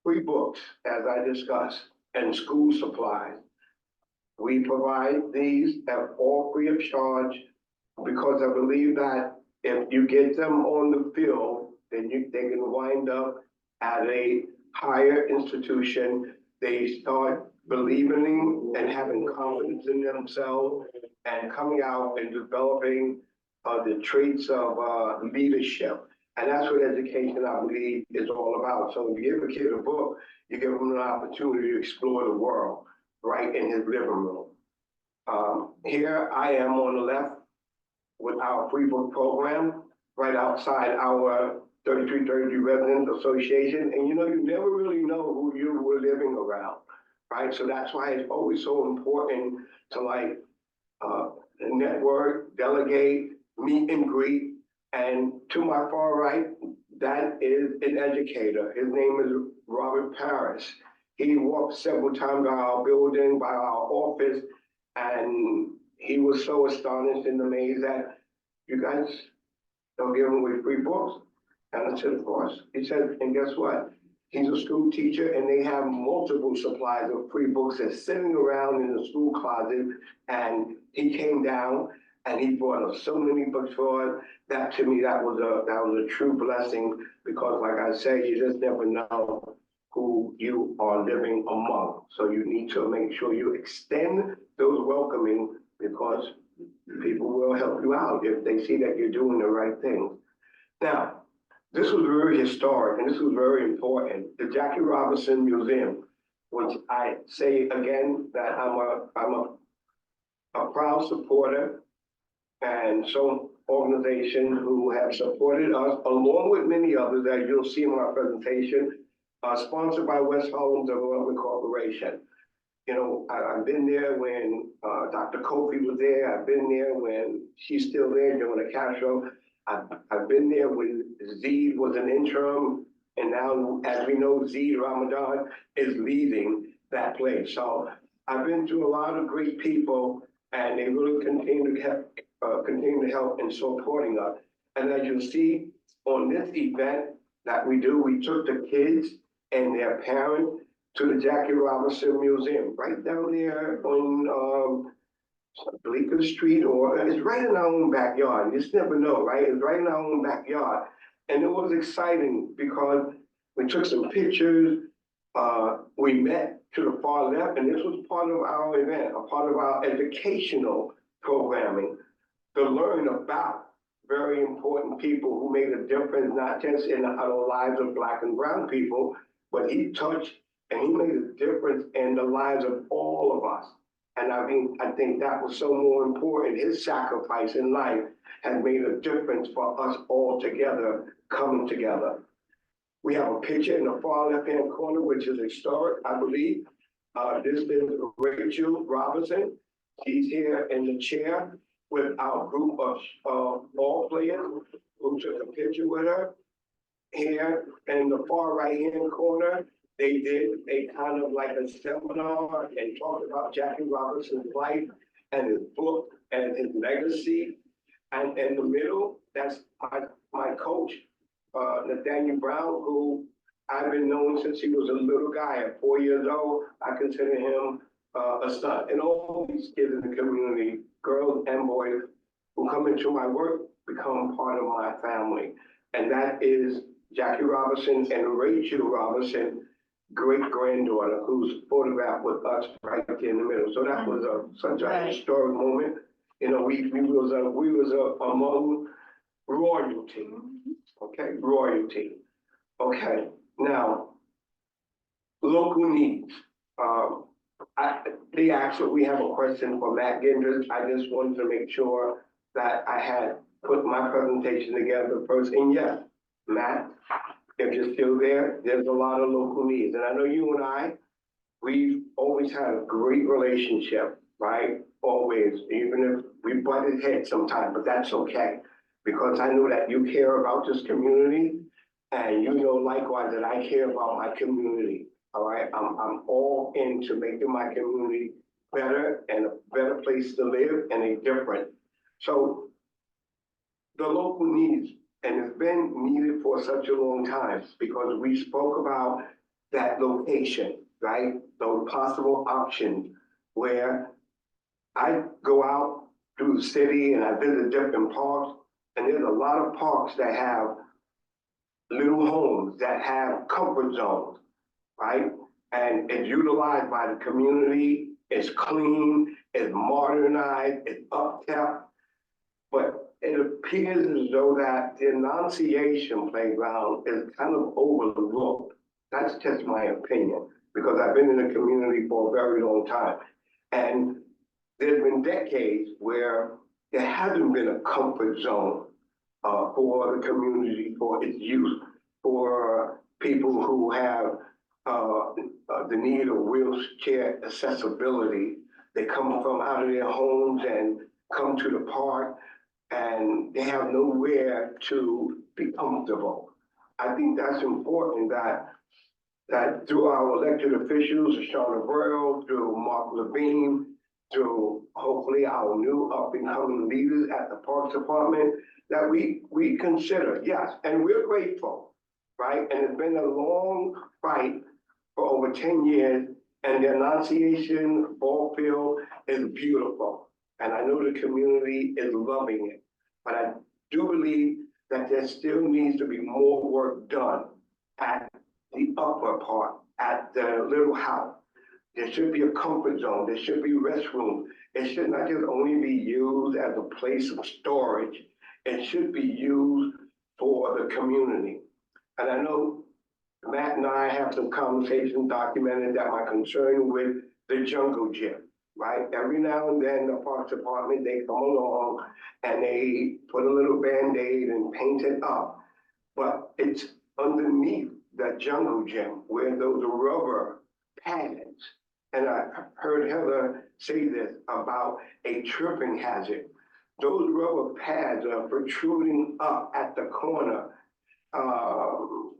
Free books, as I discussed, and school supplies. We provide these at all free of charge because I believe that if you get them on the field, then they can wind up at a higher institution. They start believing and having confidence in themselves and coming out and developing the traits of leadership. And that's what education, I believe, is all about. So if you give a kid a book, you give him an opportunity to explore the world right in his living room. Here I am on the left with our free book program right outside our 3333 Residents Association. And you know, you never really know who you were living around, right? So that's why it's always so important to like network, delegate, meet and greet. And to my far right, that is an educator. His name is Robert Paris. He walked several times by our building, by our office, and he was so astonished and amazed that you guys don't give him away free books. And I said, of course. He said, and guess what? He's a school teacher and they have multiple supplies of free books that's sitting around in the school closet. And he came down and he brought us so many books for us. That to me, that was a true blessing because like I say, you just never know who you are living among. So you need to make sure you extend those welcoming because people will help you out if they see that you're doing the right thing. Now, this was very historic and this was very important. The Jackie Robinson Museum, which I say again that I'm a proud supporter and some organizations who have supported us along with many others that you'll see in my presentation, sponsored by West Harlem Development Corporation. You know, I've been there when Dr. Kofi was there. I've been there when she's still there, Joanna Castro. I've been there when Zeed was an interim, and now, as we know, Zeed Ramadan is leading that place. So I've been through a lot of great people, and they really continue to help in supporting us. And as you'll see on this event that we do, we took the kids and their parents to the Jackie Robinson Museum, right down there on Bleecker Street, or it's right in our own backyard. You just never know, right? It's right in our own backyard. And it was exciting because we took some pictures, we met to the far left, and this was part of our event, a part of our educational programming to learn about very important people who made a difference, not just in the lives of Black and brown people, but he touched and he made a difference in the lives of all of us. And I mean, I think that was so more important. His sacrifice in life has made a difference for us all together, coming together. We have a picture in the far left-hand corner, which is historic, I believe. This is Rachel Robinson. She's here in the chair with our group of ball players who took a picture with her. Here in the far right-hand corner, they did a kind of like a seminar and talked about Jackie Robinson's life and his book and his legacy. And in the middle, that's my coach, Nathaniel Brown, who I've been knowing since he was a little guy at 4 years old. I consider him a son. And all these kids in the community, girls and boys who come into my work, become part of my family. And that is Jackie Robinson and Rachel Robinson, great-granddaughter, who's photographed with us right there in the middle. So that was such a historic moment. You know, we was among royalty. Okay, royalty. Okay, now local needs. They actually, we have a question for Matt Genders. I just wanted to make sure that I had put my presentation together first. And yes, Matt, if you're still there, there's a lot of local needs. And I know you and I, we've always had a great relationship, right? Always, even if we butted heads sometimes, but that's okay. Because I know that you care about this community and you know likewise that I care about my community. All right, I'm all into making my community better and a better place to live and a different. So the local needs, and it's been needed for such a long time because we spoke about that location, right? Those possible options where I go out through the city and I visit different parks, and there's a lot of parks that have little homes that have comfort zones, right? And it's utilized by the community, it's clean, it's modernized, it's upkept. But it appears as though that the Annunciation Playground is kind of overlooked. That's just my opinion, because I've been in the community for a very long time. And there's been decades where there hasn't been a comfort zone for the community, for its use, for people who have the need of wheelchair accessibility. They come from out of their homes and come to the park, and they have nowhere to be comfortable. I think that's important that through our elected officials, Shauna Burrow, through Mark Levine, through hopefully our new up and coming leaders at the Parks Department, that we consider, yes, and we're grateful, right? And it's been a long fight for over 10 years, and the Annunciation Ball Field is beautiful. And I know the community is loving it, but I do believe that there still needs to be more work done at the upper part, at the little house. There should be a comfort zone, there should be restrooms. It should not just only be used as a place of storage, it should be used for the community. And I know Matt and I have some conversations documented that my concern with the jungle gym, right? Every now and then the Parks Department, they come along and they put a little Band-Aid and paint it up. But it's underneath that jungle gym where those rubber pads, and I heard Heather say this about a tripping hazard. Those rubber pads are protruding up at the corner.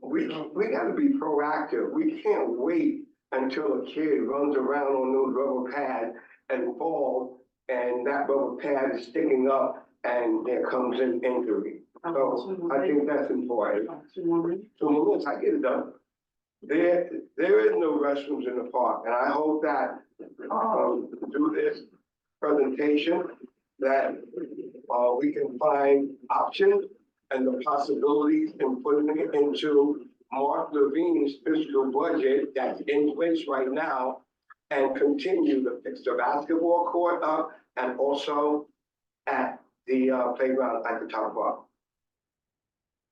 We got to be proactive. We can't wait until a kid runs around on those rubber pads and falls, and that rubber pad is sticking up, and there comes an injury. So I think that's important. 2 more minutes, I get it done. There is no restrooms in the park, and I hope that through this presentation that we can find options and the possibilities in putting it into Mark Levine's fiscal budget that's in place right now, and continue to fix the basketball court up and also at the playground at the top bar.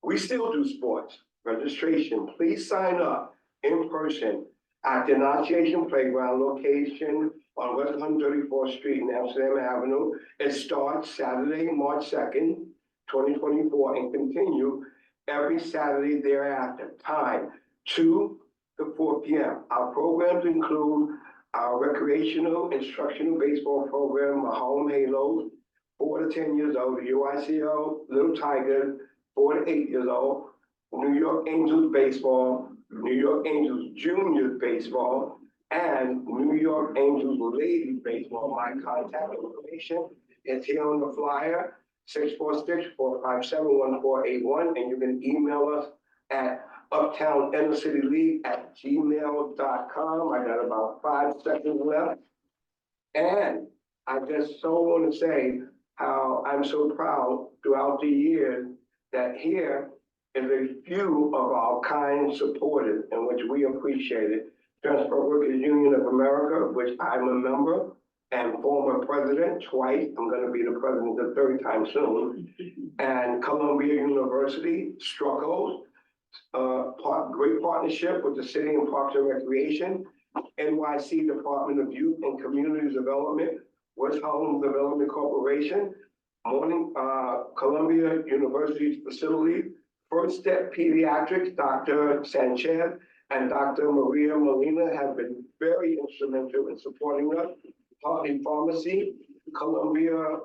We still do sports registration. Please sign up in person at the Annunciation Playground location on West 134th Street and Amsterdam Avenue. It starts Saturday, March 2nd, 2024, and continue every Saturday thereafter. Time 2 to 4 p.m. Our programs include our recreational instructional baseball program, Mahone Halos, 4 to 10 years old, the UICO Little Tigers, 4 to 8 years old, New York Angels baseball, New York Angels Juniors baseball, and New York Angels ladies baseball. My contact information is here on the flyer, 646-457-1481, and you can email us at uptowninnercityleague@gmail.com. I got about 5 seconds left. And I just so want to say how I'm so proud throughout the years that here is a few of our kind supporters, in which we appreciate it. Transport Workers Union of America, which I'm a member and former president twice. I'm going to be the president the 3rd time soon. And Columbia University, Struggles, great partnership with the City and Parks and Recreation, NYC Department of Youth and Community Development, West Harlem Development Corporation, Columbia University's facility, First Step Pediatrics, Dr. Sanchez and Dr. Maria Molina have been very instrumental in supporting us. Hartley Pharmacy, Columbia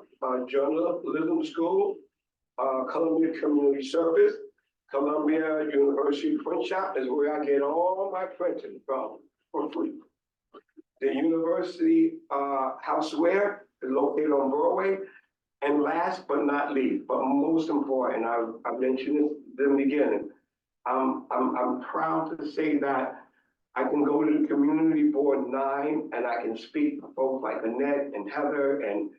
Journalism School, Columbia Community Service, Columbia University Print Shop is where I get all my printing from for free. The University Houseware is located on Broadway. And last but not least, but most important, I mentioned this in the beginning, I'm proud to say that I can go to the community board 9 and I can speak for folks like Annette and Heather and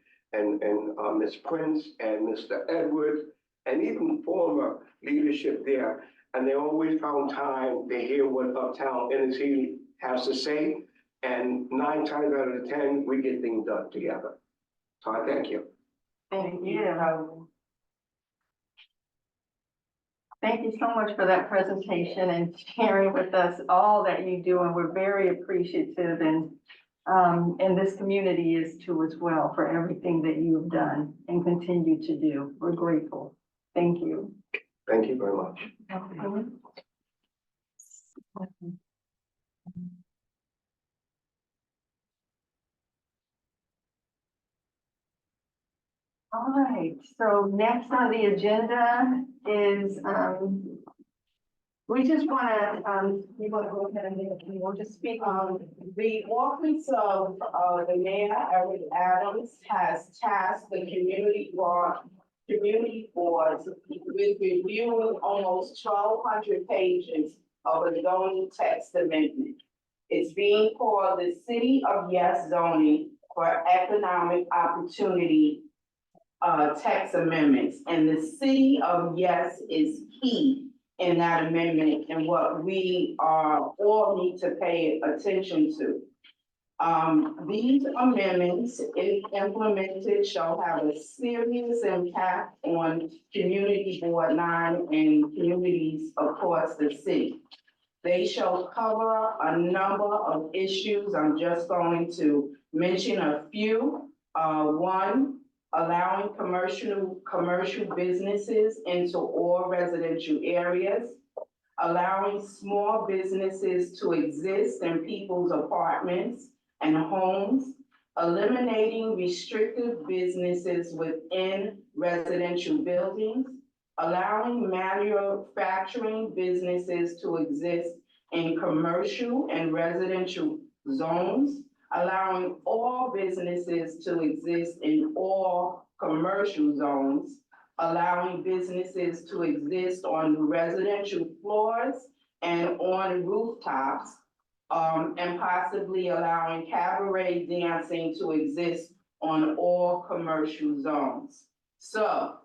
Ms. Prince and Mr. Edwards and even former leadership there. And they always found time to hear what Uptown Energy has to say. And 9 times out of 10, we get things done together. So I thank you. Thank you. Thank you so much for that presentation and sharing with us all that you do, and we're very appreciative, and this community is too as well for everything that you've done and continue to do. We're grateful. Thank you. Thank you very much. All right, so next on the agenda is, we just want to, you want to go ahead and we'll just speak on. The office of the mayor, Eric Adams, has tasked the community boards with reviewing almost 1,200 pages of a zoning text amendment. It's being called the City of Yes Zoning for Economic Opportunity text amendments, and the City of Yes is key in that amendment and what we all need to pay attention to. These amendments, if implemented, shall have a serious impact on Community Board 9 and communities across the city. They shall cover a number of issues. I'm just going to mention a few. One, allowing commercial businesses into all residential areas, allowing small businesses to exist in people's apartments and homes, eliminating restrictive businesses within residential buildings, allowing manufacturing businesses to exist in commercial and residential zones, allowing all businesses to exist in all commercial zones, allowing businesses to exist on residential floors and on rooftops, and possibly allowing cabaret dancing to exist on all commercial zones. So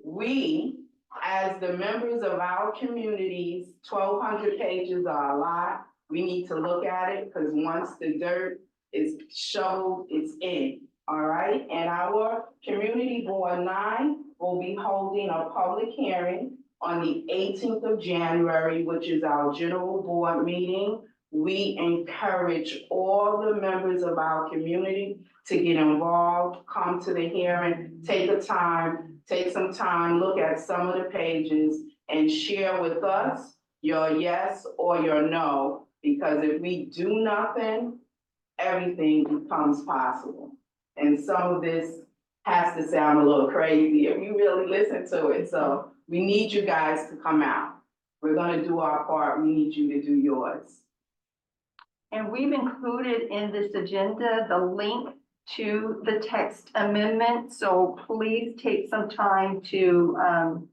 we, as the members of our communities, 1,200 pages are a lot. We need to look at it because once the dirt is shoveled, it's in, all right? And our Community Board 9 will be holding a public hearing on the 18th of January, which is our general board meeting. We encourage all the members of our community to get involved, come to the hearing, take some time, look at some of the pages and share with us your yes or your no. Because if we do nothing, everything becomes possible. And some of this has to sound a little crazy if you really listen to it. So we need you guys to come out. We're gonna do our part. We need you to do yours. And we've included in this agenda the link to the text amendment. So please take some time to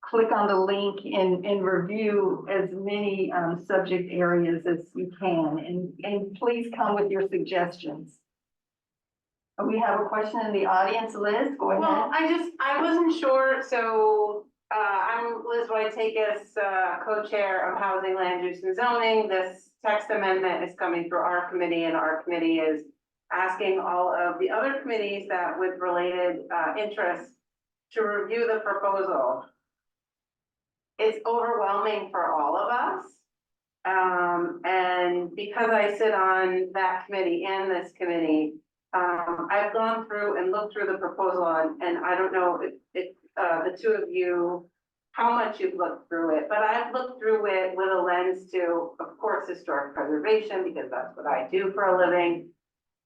click on the link and review as many subject areas as you can. And please come with your suggestions. We have a question in the audience. Liz, go ahead. Well, I wasn't sure, so I'm Liz Whitetakis, co-chair of Housing, Land Use and Zoning. This text amendment is coming through our committee, and our committee is asking all of the other committees that with related interests to review the proposal. It's overwhelming for all of us. And because I sit on that committee and this committee, I've gone through and looked through the proposal, and I don't know if the two of you, how much you've looked through it, but I've looked through it with a lens to, of course, historic preservation, because that's what I do for a living,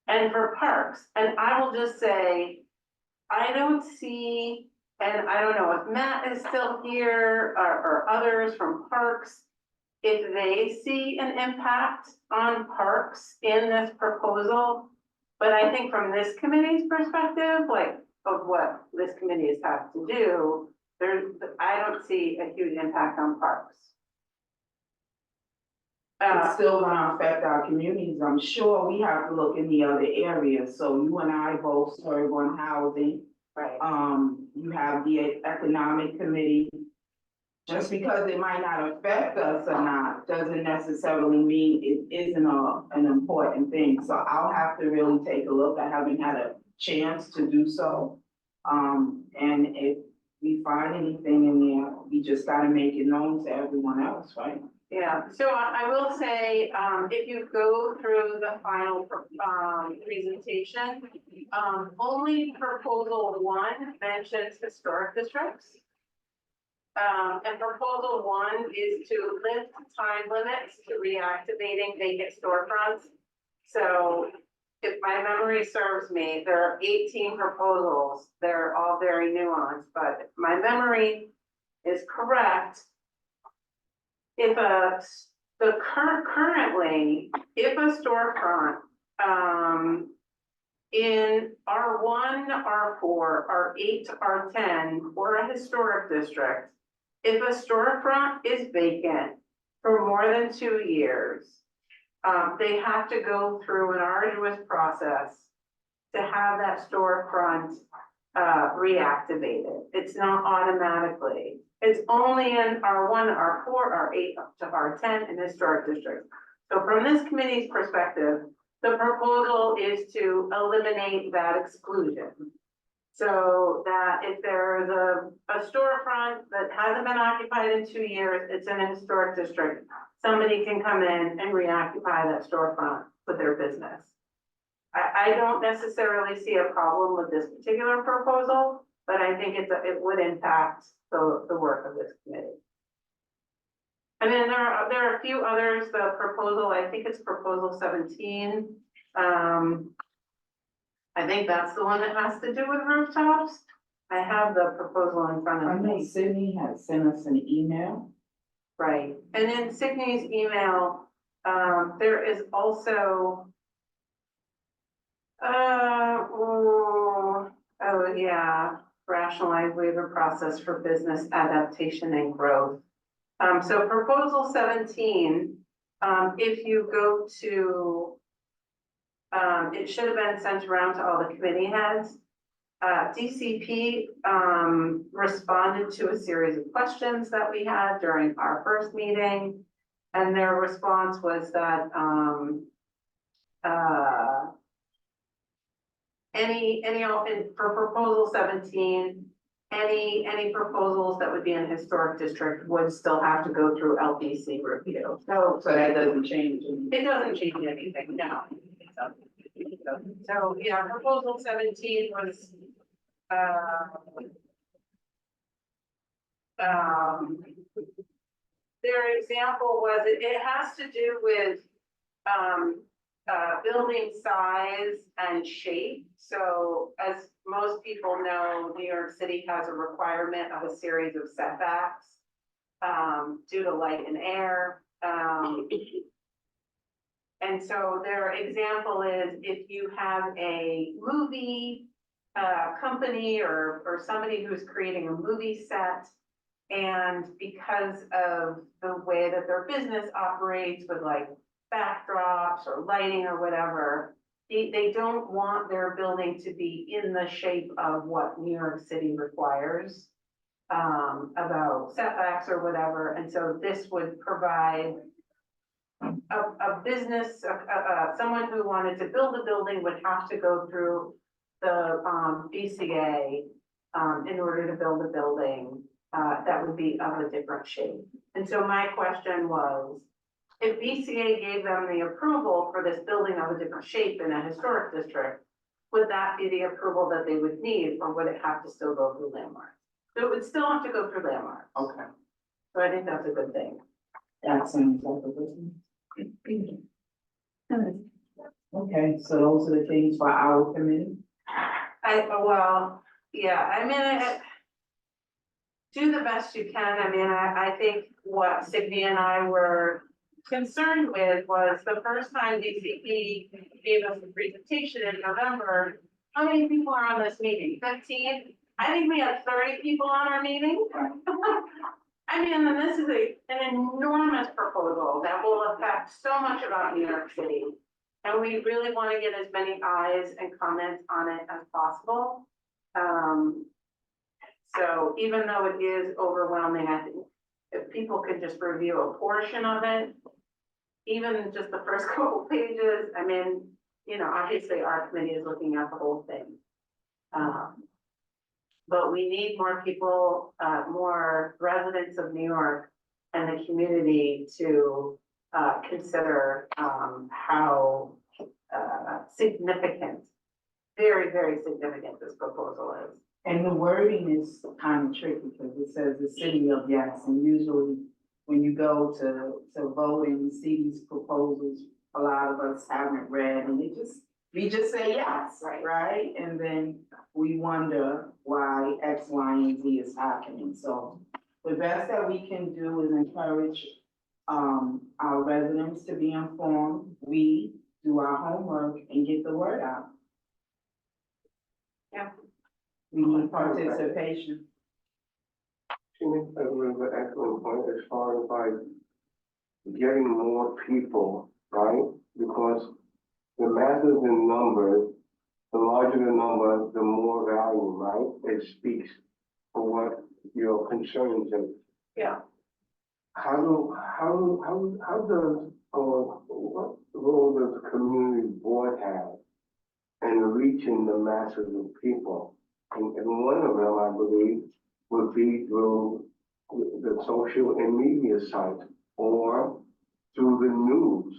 and for parks. And I will just say, I don't see, and I don't know if Matt is still here or others from parks, if they see an impact on parks in this proposal. But I think from this committee's perspective, like of what this committee has had to do, I don't see a huge impact on parks. it's still gonna affect our communities. I'm sure we have to look in the other areas. So you and I both serve on housing. Right. You have the economic committee. Just because it might not affect us or not, doesn't necessarily mean it isn't an important thing. So I'll have to really take a look. I haven't had a chance to do so. And if we find anything in there, we just gotta make it known to everyone else, right? Yeah, so I will say, if you go through the final, presentation, only proposal 1 mentions historic districts. And proposal 1 is to lift time limits to reactivating vacant storefronts. So if my memory serves me, there are 18 proposals. They're all very nuanced, but if my memory is correct, currently, if a storefront, in R1, R4, R8, R10, or a historic district, if a storefront is vacant for more than 2 years, they have to go through an arduous process to have that storefront reactivated. It's not automatically. It's only in R1, R4, R8 up to R10 in historic districts. So from this committee's perspective, the proposal is to eliminate that exclusion. So that if there's a storefront that hasn't been occupied in 2 years, it's in a historic district, somebody can come in and reoccupy that storefront with their business. I don't necessarily see a problem with this particular proposal, but I think it would impact the work of this committee. And then there are a few others. The proposal, I think it's proposal 17. I think that's the one that has to do with rooftops. I have the proposal in front I of know me. Sydney had sent us an email. Right, and in Sydney's email, there is also, oh yeah, rationalized waiver process for business adaptation and growth. So proposal 17, if you go to, it should have been sent around to all the committee heads. DCP responded to a series of questions that we had during our first meeting. And their response was that for proposal 17, any proposals that would be in a historic district would still have to go through LDC review. So that doesn't change. It doesn't change anything, no. So, yeah, proposal 17 was, their example was, it has to do with, building size and shape. So as most people know, New York City has a requirement of a series of setbacks, due to light and air. And so their example is if you have a movie company or somebody who's creating a movie set, and because of the way that their business operates with like backdrops or lighting or whatever, they don't want their building to be in the shape of what New York City requires about setbacks or whatever. And so this would provide a business, someone who wanted to build a building would have to go through the BCA in order to build a building that would be of a different shape. And so my question was, if BCA gave them the approval for this building of a different shape in a historic district, would that be the approval that they would need, or would it have to still go through landmark? So it would still have to go through landmark. Okay, So I think that's a good thing. that sounds like a business. Okay, so those are the things for our committee. Well, yeah, I mean, do the best you can. I mean, I think what Signy and I were concerned with was the first time DCP gave us a presentation in November. How many people are on this meeting? 15? I think we had 30 people on our meeting. I mean, and this is an enormous proposal that will affect so much about New York City. And we really want to get as many eyes and comments on it as possible. So even though it is overwhelming, I think if people could just review a portion of it, even just the first couple pages, I mean, you know, obviously our committee is looking at the whole thing. But we need more people, more residents of New York and the community to consider how significant, very, very significant this proposal is. And the wording is kind of tricky because it says the city of yes, and usually when you go to vote and you see these proposals, a lot of us haven't read and we just say yes, right? And then we wonder why X, Y, and Z is happening. So the best that we can do is encourage our residents to be informed. We do our homework and get the word out. Yeah. We need participation. She makes a really excellent point as far as like getting more people, right? Because the masses in numbers, the larger the number, the more value, right? It speaks for what your concerns are. Yeah. How does, what role does the community board have in reaching the masses of people? And one of them, I believe, would be through the social and media sites or through the news.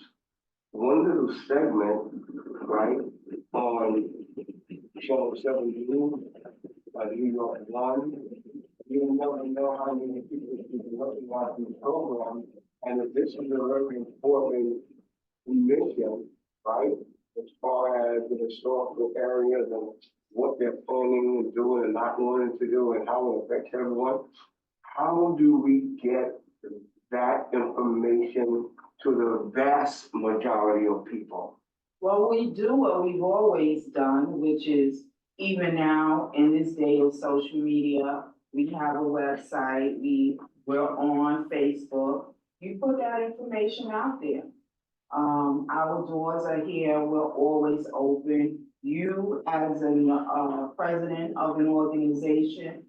One little segment, right, on Channel 7 News, New York One, you never know how many people will be looking at these programs. And if this is a very important mission, right, as far as the historical areas and what they're planning and doing and not wanting to do and how it affects everyone, how do we get that information to the vast majority of people? Well, we do what we've always done, which is even now in this day of social media, we have a website, we're on Facebook. You put that information out there. Our doors are here, we're always open. You as a president of an organization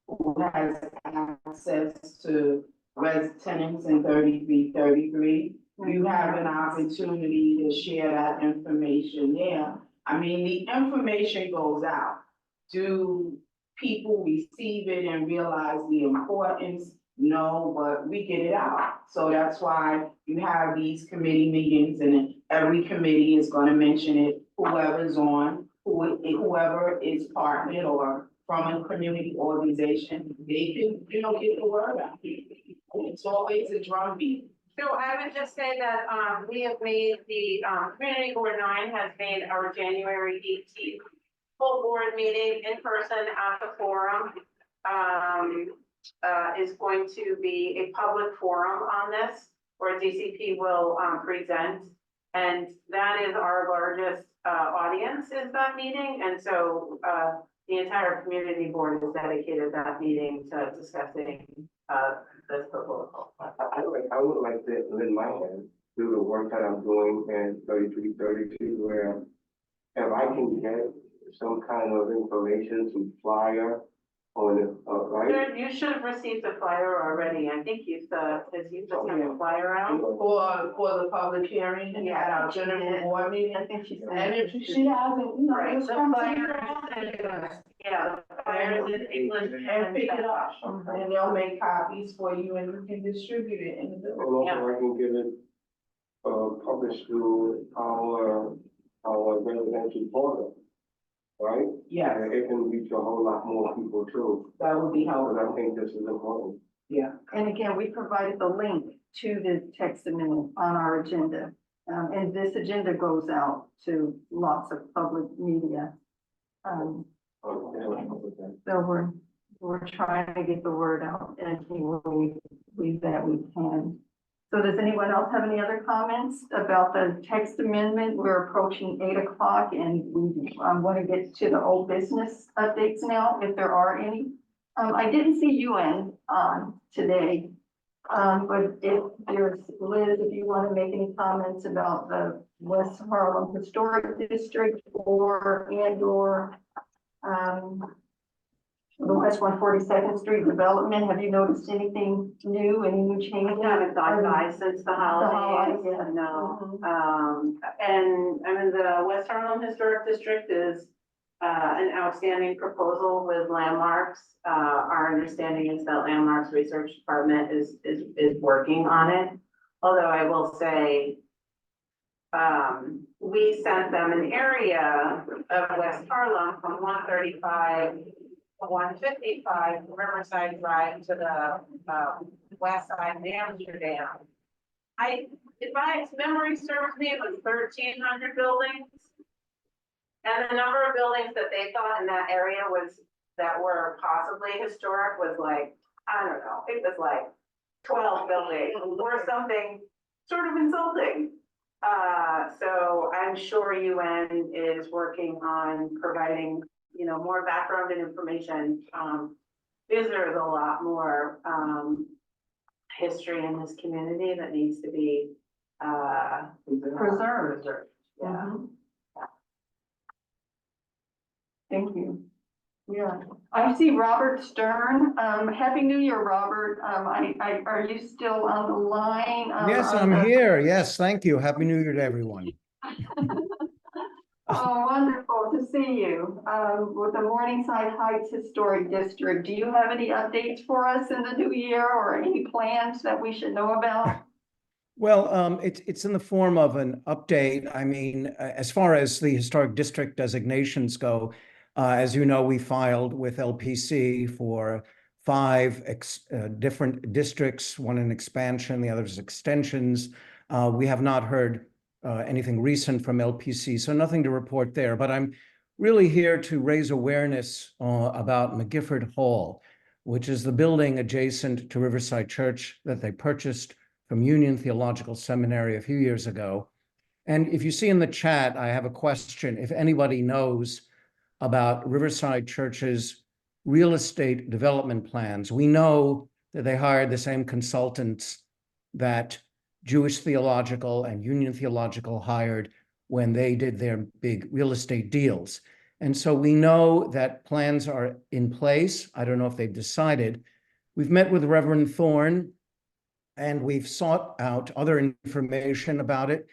who has access to tenants in 3333, you have an opportunity to share that information there. I mean, the information goes out. Do people receive it and realize the importance? No, but we get it out. So that's why you have these committee meetings and every committee is gonna mention it, whoever's on, whoever is partnered or from a community organization, they can, get the word out. It's always a drumbeat. So I would just say that, we have made the, Community Board 9 has made our January 18th full board meeting in person at the forum. Is going to be a public forum on this, where DCP will, present. And that is our largest, audience is that meeting. And so, the entire community board has dedicated that meeting to discussing, this proposal. I would like to lend my hand to the work that I'm doing in 3332, where if I can get some kind of information, some flyer on it, right? You should have received a flyer already. I think you've sent a flyer out. For the public hearing and at our general board meeting. I think she said. And if she hasn't, Right, just the come to flyer, yeah, the flyer is in English. and pick it up. And they'll make copies for you and you can distribute it in the And village. also I can get it, published through our residential portal, right? Yes, And it can reach a whole lot more people too, that would be because helpful. I think this is important. Yeah. And again, we provided the link to the text amendment on our agenda. And this agenda goes out to lots of public media. So we're trying to get the word out in any way that we can. So does anyone else have any other comments about the text amendment? We're approaching 8 o'clock and we want to get to the old business updates now, if there are any. I didn't see UN on today. But if there's, Liz, if you want to make any comments about the West Harlem Historic District or the West 142nd Street development, have you noticed anything new, any new I changes? haven't gone by since the holidays, holidays, yeah. no. And I mean, the West Harlem Historic District is an outstanding proposal with landmarks. Our understanding is that Landmarks Research Department is working on it. Although I will say, we sent them an area of West Harlem from 135 to 155 Riverside Drive to the west side of Amsterdam. If my memory serves me, it was 1,300 buildings. And the number of buildings that they thought in that area that were possibly historic was like, I don't know, it was like 12 buildings or something sort of insulting. So I'm sure UN is working on providing, more background and information. Because there's a lot more history in this community that needs to be Preserved. Yeah. Mhm. Thank you. Yeah, I see Robert Stern. Happy New Year, Robert. Are you still on the line? Yes, I'm here. Yes, thank you. Happy New Year to everyone. Oh, wonderful to see you. With the Morningside Heights Historic District, do you have any updates for us in the new year or any plans that we should know about? Well, it's in the form of an update. I mean, as far as the historic district designations go, as you know, we filed with LPC for 5 different districts, one in expansion, the others extensions. We have not heard anything recent from LPC, so nothing to report there. But I'm really here to raise awareness about McGifford Hall, which is the building adjacent to Riverside Church that they purchased from Union Theological Seminary a few years ago. And if you see in the chat, I have a question. If anybody knows about Riverside Church's real estate development plans, we know that they hired the same consultants that Jewish Theological and Union Theological hired when they did their big real estate deals. And so we know that plans are in place. I don't know if they've decided. We've met with Reverend Thorne, and we've sought out other information about it.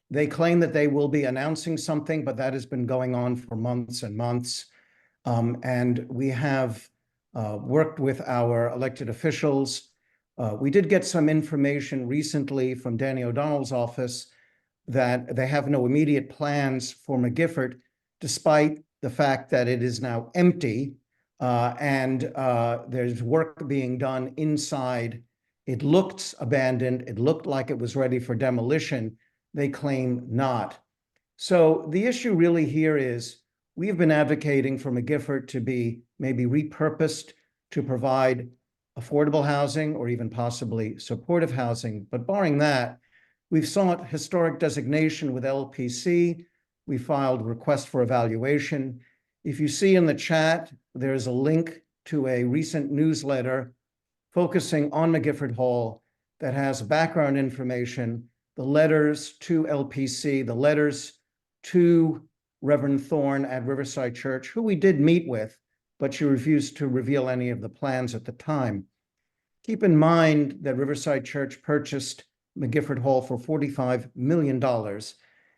They claim that they will be announcing something, but that has been going on for months and months. And we have worked with our elected officials. We did get some information recently from Danny O'Donnell's office that they have no immediate plans for McGifford, despite the fact that it is now empty and there's work being done inside. It looked abandoned. It looked like it was ready for demolition. They claim not. So the issue really here is we've been advocating for McGifford to be maybe repurposed to provide affordable housing or even possibly supportive housing. But barring that, we've sought historic designation with LPC. We filed request for evaluation. If you see in the chat, there's a link to a recent newsletter focusing on McGifford Hall that has background information, the letters to LPC, the letters to Reverend Thorne at Riverside Church, who we did meet with, but she refused to reveal any of the plans at the time. Keep in mind that Riverside Church purchased McGifford Hall for $45 million,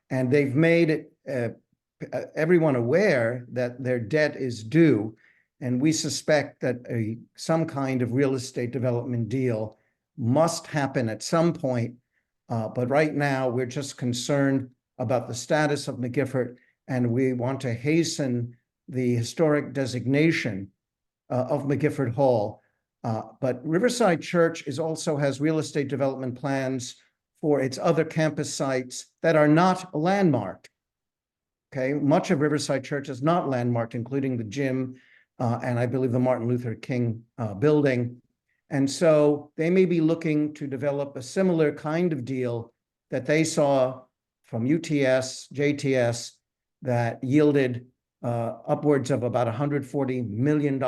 and they've made it, everyone aware that their debt is due. And we suspect that some kind of real estate development deal must happen at some point. But right now, we're just concerned about the status of McGifford, and we want to hasten the historic designation of McGifford Hall. But Riverside Church also has real estate development plans for its other campus sites that are not landmarked. Okay, much of Riverside Church is not landmarked, including the gym, and I believe the Martin Luther King building. And so they may be looking to develop a similar kind of deal that they saw from UTS, JTS, that yielded upwards of about $140 million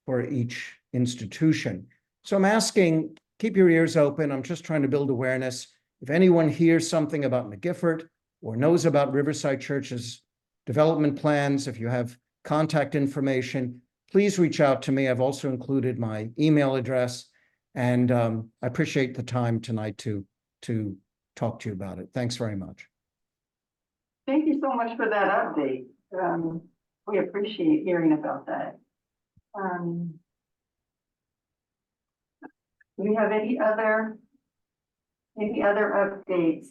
for each institution. So I'm asking, keep your ears open. I'm just trying to build awareness. If anyone hears something about McGifford or knows about Riverside Church's development plans, if you have contact information, please reach out to me. I've also included my email address, and I appreciate the time tonight to talk to you about it. Thanks very much. Thank you so much for that update. We appreciate hearing about that. Do we have any other updates?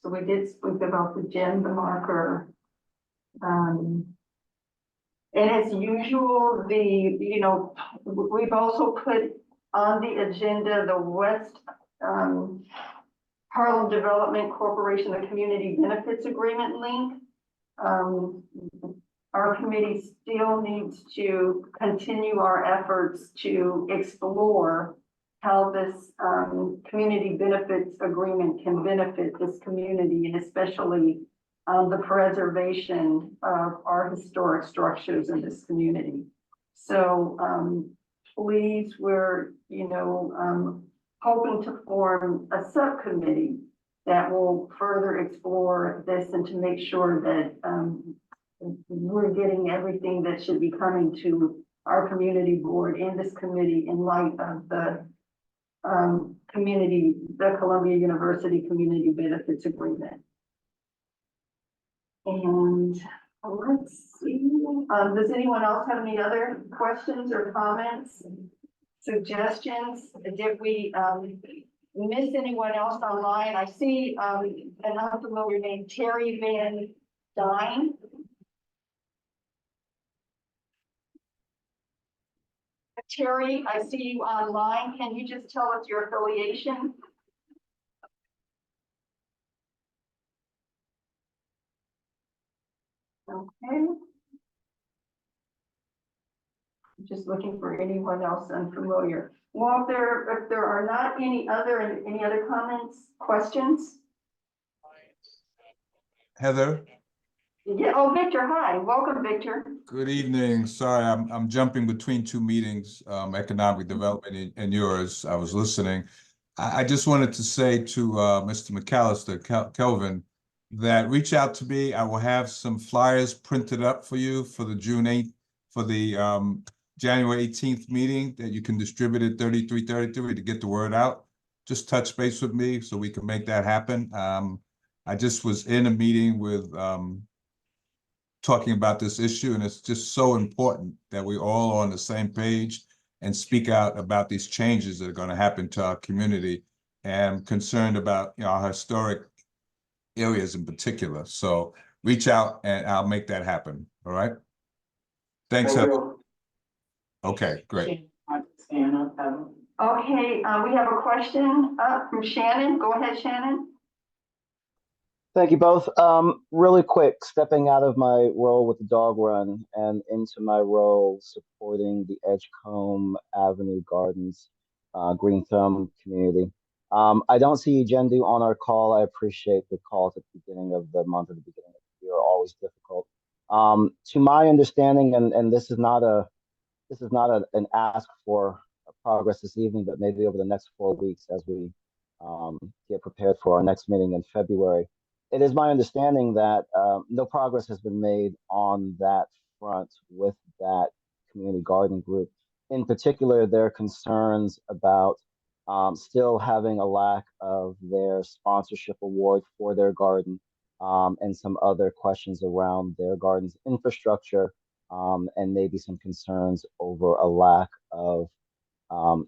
So we did speak about the gym, the marker. And as usual, we've also put on the agenda the West Harlem Development Corporation, the Community Benefits Agreement link. Our committee still needs to continue our efforts to explore how this community benefits agreement can benefit this community, and especially the preservation of our historic structures in this community. So please, we're hoping to form a subcommittee that will further explore this and to make sure that we're getting everything that should be coming to our community board and this committee in light of the Columbia University Community Benefits Agreement. And let's see, does anyone else have any other questions or comments, suggestions? Did we miss anyone else online? I see an unfamiliar name, Terry Van Dyne. Terry, I see you online. Can you just tell us your affiliation? Okay. Just looking for anyone else unfamiliar. Well, if there are not any other comments, questions? Heather? Yeah, oh, Victor, hi, welcome, Victor. Good evening. Sorry, I'm jumping between two meetings, economic development and yours. I was listening. I just wanted to say to Mr. McAllister, Kelvin, that reach out to me. I will have some flyers printed up for you for the June 8th, for the January 18th meeting that you can distribute at 3333 to get the word out. Just touch base with me so we can make that happen. I just was in a meeting with talking about this issue, and it's just so important that we all are on the same page and speak out about these changes that are going to happen to our community, and I'm concerned about our historic areas in particular. So reach out and I'll make that happen. All right. Thanks. Heather. Okay, great. Okay, we have a question from Shannon. Go ahead, Shannon. Thank you both. Really quick, stepping out of my role with the dog run and into my role supporting the Edgecombe Avenue Gardens Green Thumb community. I don't see Jendu on our call. I appreciate the calls at the beginning of the month, at the beginning of the year, are always difficult. To my understanding, and this is not an ask for progress this evening, but maybe over the next 4 weeks as we get prepared for our next meeting in February. It is my understanding that no progress has been made on that front with that community garden group. In particular, there are concerns about still having a lack of their sponsorship award for their garden, and some other questions around their garden's infrastructure, and maybe some concerns over a lack of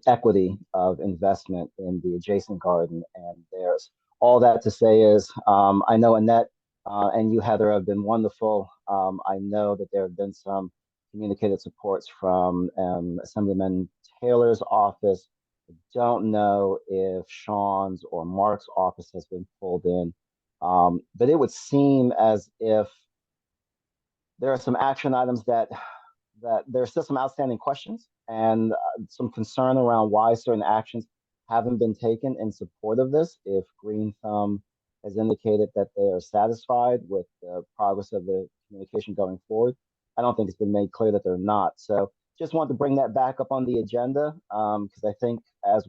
equity of investment in the adjacent garden and theirs. All that to say is, I know Annette and you, Heather, have been wonderful. I know that there have been some communicated supports from Assemblyman Taylor's office. I don't know if Sean's or Mark's office has been pulled in, but it would seem as if there are some action items that there's still some outstanding questions and some concern around why certain actions haven't been taken in support of this. If Green Thumb has indicated that they are satisfied with the progress of the communication going forward, I don't think it's been made clear that they're not. So just want to bring that back up on the agenda, because I think as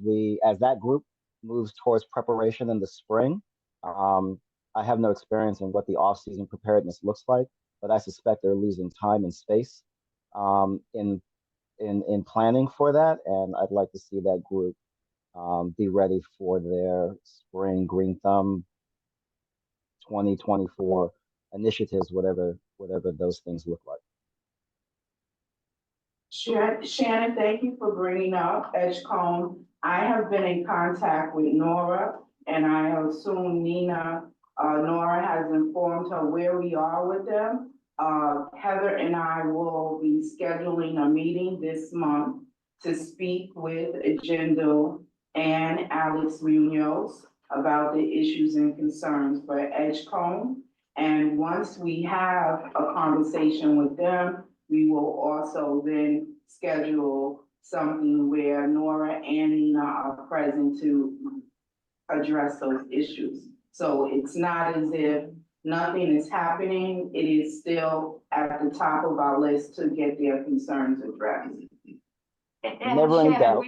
that group moves towards preparation in the spring, I have no experience in what the off-season preparedness looks like, but I suspect they're losing time and space in planning for that, and I'd like to see that group be ready for their spring Green Thumb 2024 initiatives, whatever those things look like. Shannon, thank you for bringing up Edgecombe. I have been in contact with Nora, and I assume Nora has informed her where we are with them. Heather and I will be scheduling a meeting this month to speak with Agenda and Alex Munoz about the issues and concerns for Edgecombe. And once we have a conversation with them, we will also then schedule something where Nora and Nina are present to address those issues. So it's not as if nothing is happening. It is still at the top of our list to get their concerns addressed. And Never in Shannon, doubt.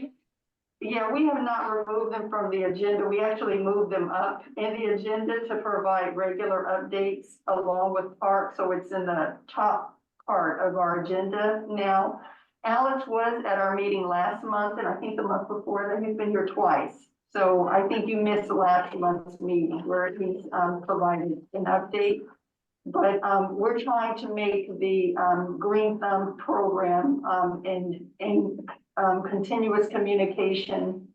we have not removed them from the agenda. We actually moved them up in the agenda to provide regular updates along with parks. So it's in the top part of our agenda now. Alex was at our meeting last month, and I think the month before that, he's been here twice. So I think you missed last month's meeting where he's provided an update. But we're trying to make the Green Thumb program and continuous communication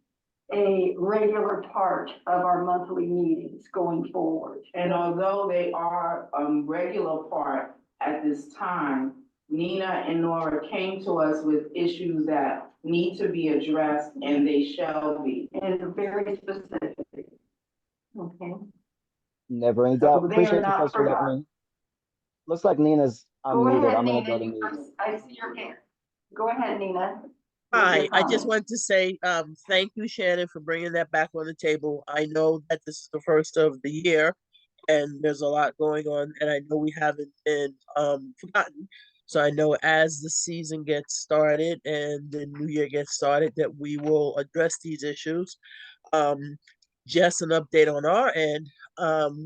a regular part of our monthly meetings going forward. And although they are a regular part at this time, Nina and Nora came to us with issues that need to be addressed, and they shall be. And very specific. Okay. Never in So doubt. they are Appreciate you not folks for letting forgotten. me. Looks like Nina's Go unmuted. ahead, I'm gonna Nina. go to mute. I see your hand. Go ahead, Nina. Hi, I just want to say, thank you, Shannon, for bringing that back on the table. I know that this is the first of the year and there's a lot going on, and I know we haven't been forgotten. So I know as the season gets started and the new year gets started that we will address these issues. Just an update on our end,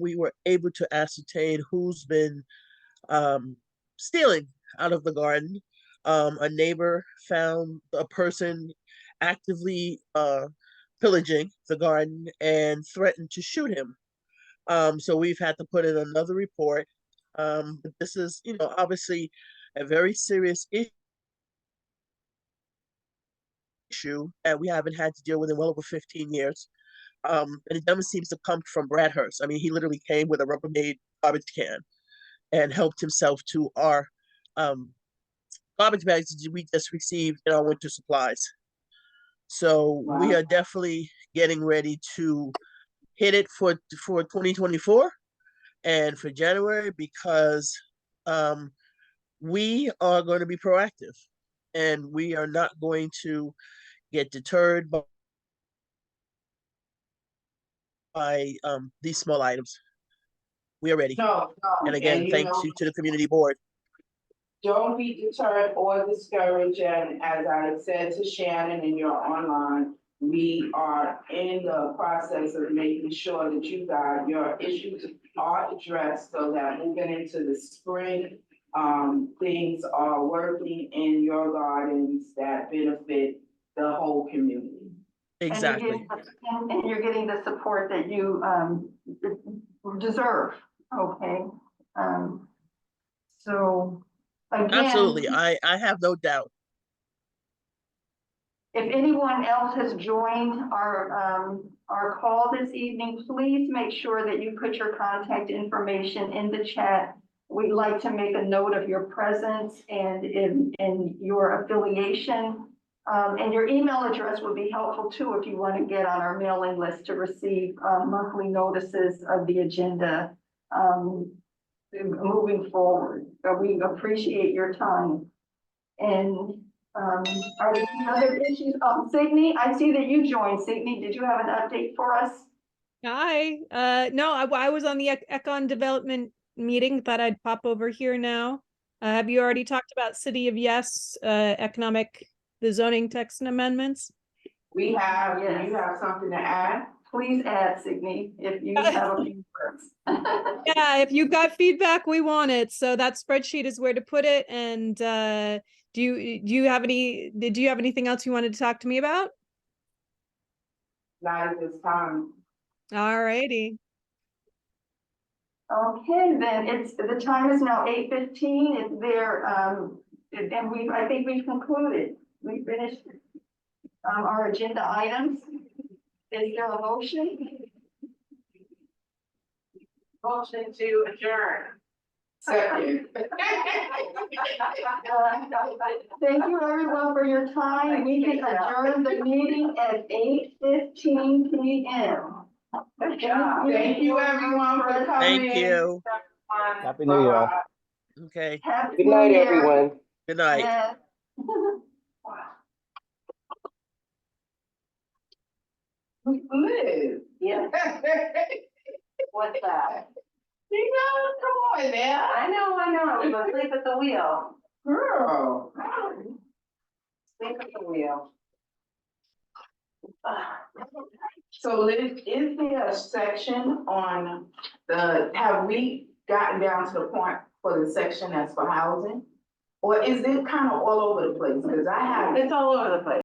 we were able to ascertain who's been stealing out of the garden. A neighbor found a person actively pillaging the garden and threatened to shoot him. So we've had to put in another report. But this is, obviously a very serious issue that we haven't had to deal with in well over 15 years. And it never seems to come from Bradhurst. I mean, he literally came with a Rubbermaid garbage can and helped himself to our garbage bags that we just received in our winter supplies. So we are definitely getting ready to hit it for 2024 and for January, because we are going to be proactive and we are not going to get deterred by these small items. We are ready. No. And again, thanks you to the community board. Don't be deterred or discouraged, and as I said to Shannon and you're online, we are in the process of making sure that your issues are addressed so that moving into the spring, things are working in your gardens that benefit the whole community. Exactly. And you're getting the support that you deserve, okay? So again. Absolutely, I have no doubt. If anyone else has joined our call this evening, please make sure that you put your contact information in the chat. We'd like to make a note of your presence and in your affiliation. And your email address would be helpful too if you want to get on our mailing list to receive monthly notices of the agenda moving forward. So we appreciate your time. And are there any other issues? Sydney, I see that you joined. Sydney, did you have an update for us? Hi. No, I was on the Econ development meeting. Thought I'd pop over here now. Have you already talked about City of Yes, the zoning text and amendments? We have, do Yes. you have something to add? Please add, Signy, if you have a few words. Yeah, if you got feedback, we want it. So that spreadsheet is where to put it. And do you have anything else you wanted to talk to me about? Not at this time. All righty. Okay, then the time is now 8:15. It's there, and I think we've concluded. We finished our agenda items. Is there a motion? Motion to adjourn. Second. Thank you everyone for your time. We can adjourn the meeting at 8:15 p.m. Good job. Thank you everyone for coming. Thank you. Happy New Year, all. Okay, Happy Good night, New Year. everyone. good night. Yes. Liz. Yeah, what's that? You know, come on now. I know, I'm asleep at the wheel, Girl. asleep at the wheel. So Liz, is there a section on have we gotten down to the point for the section that's for housing? Or is it kind of all over the place? Because I have. It's all over the place.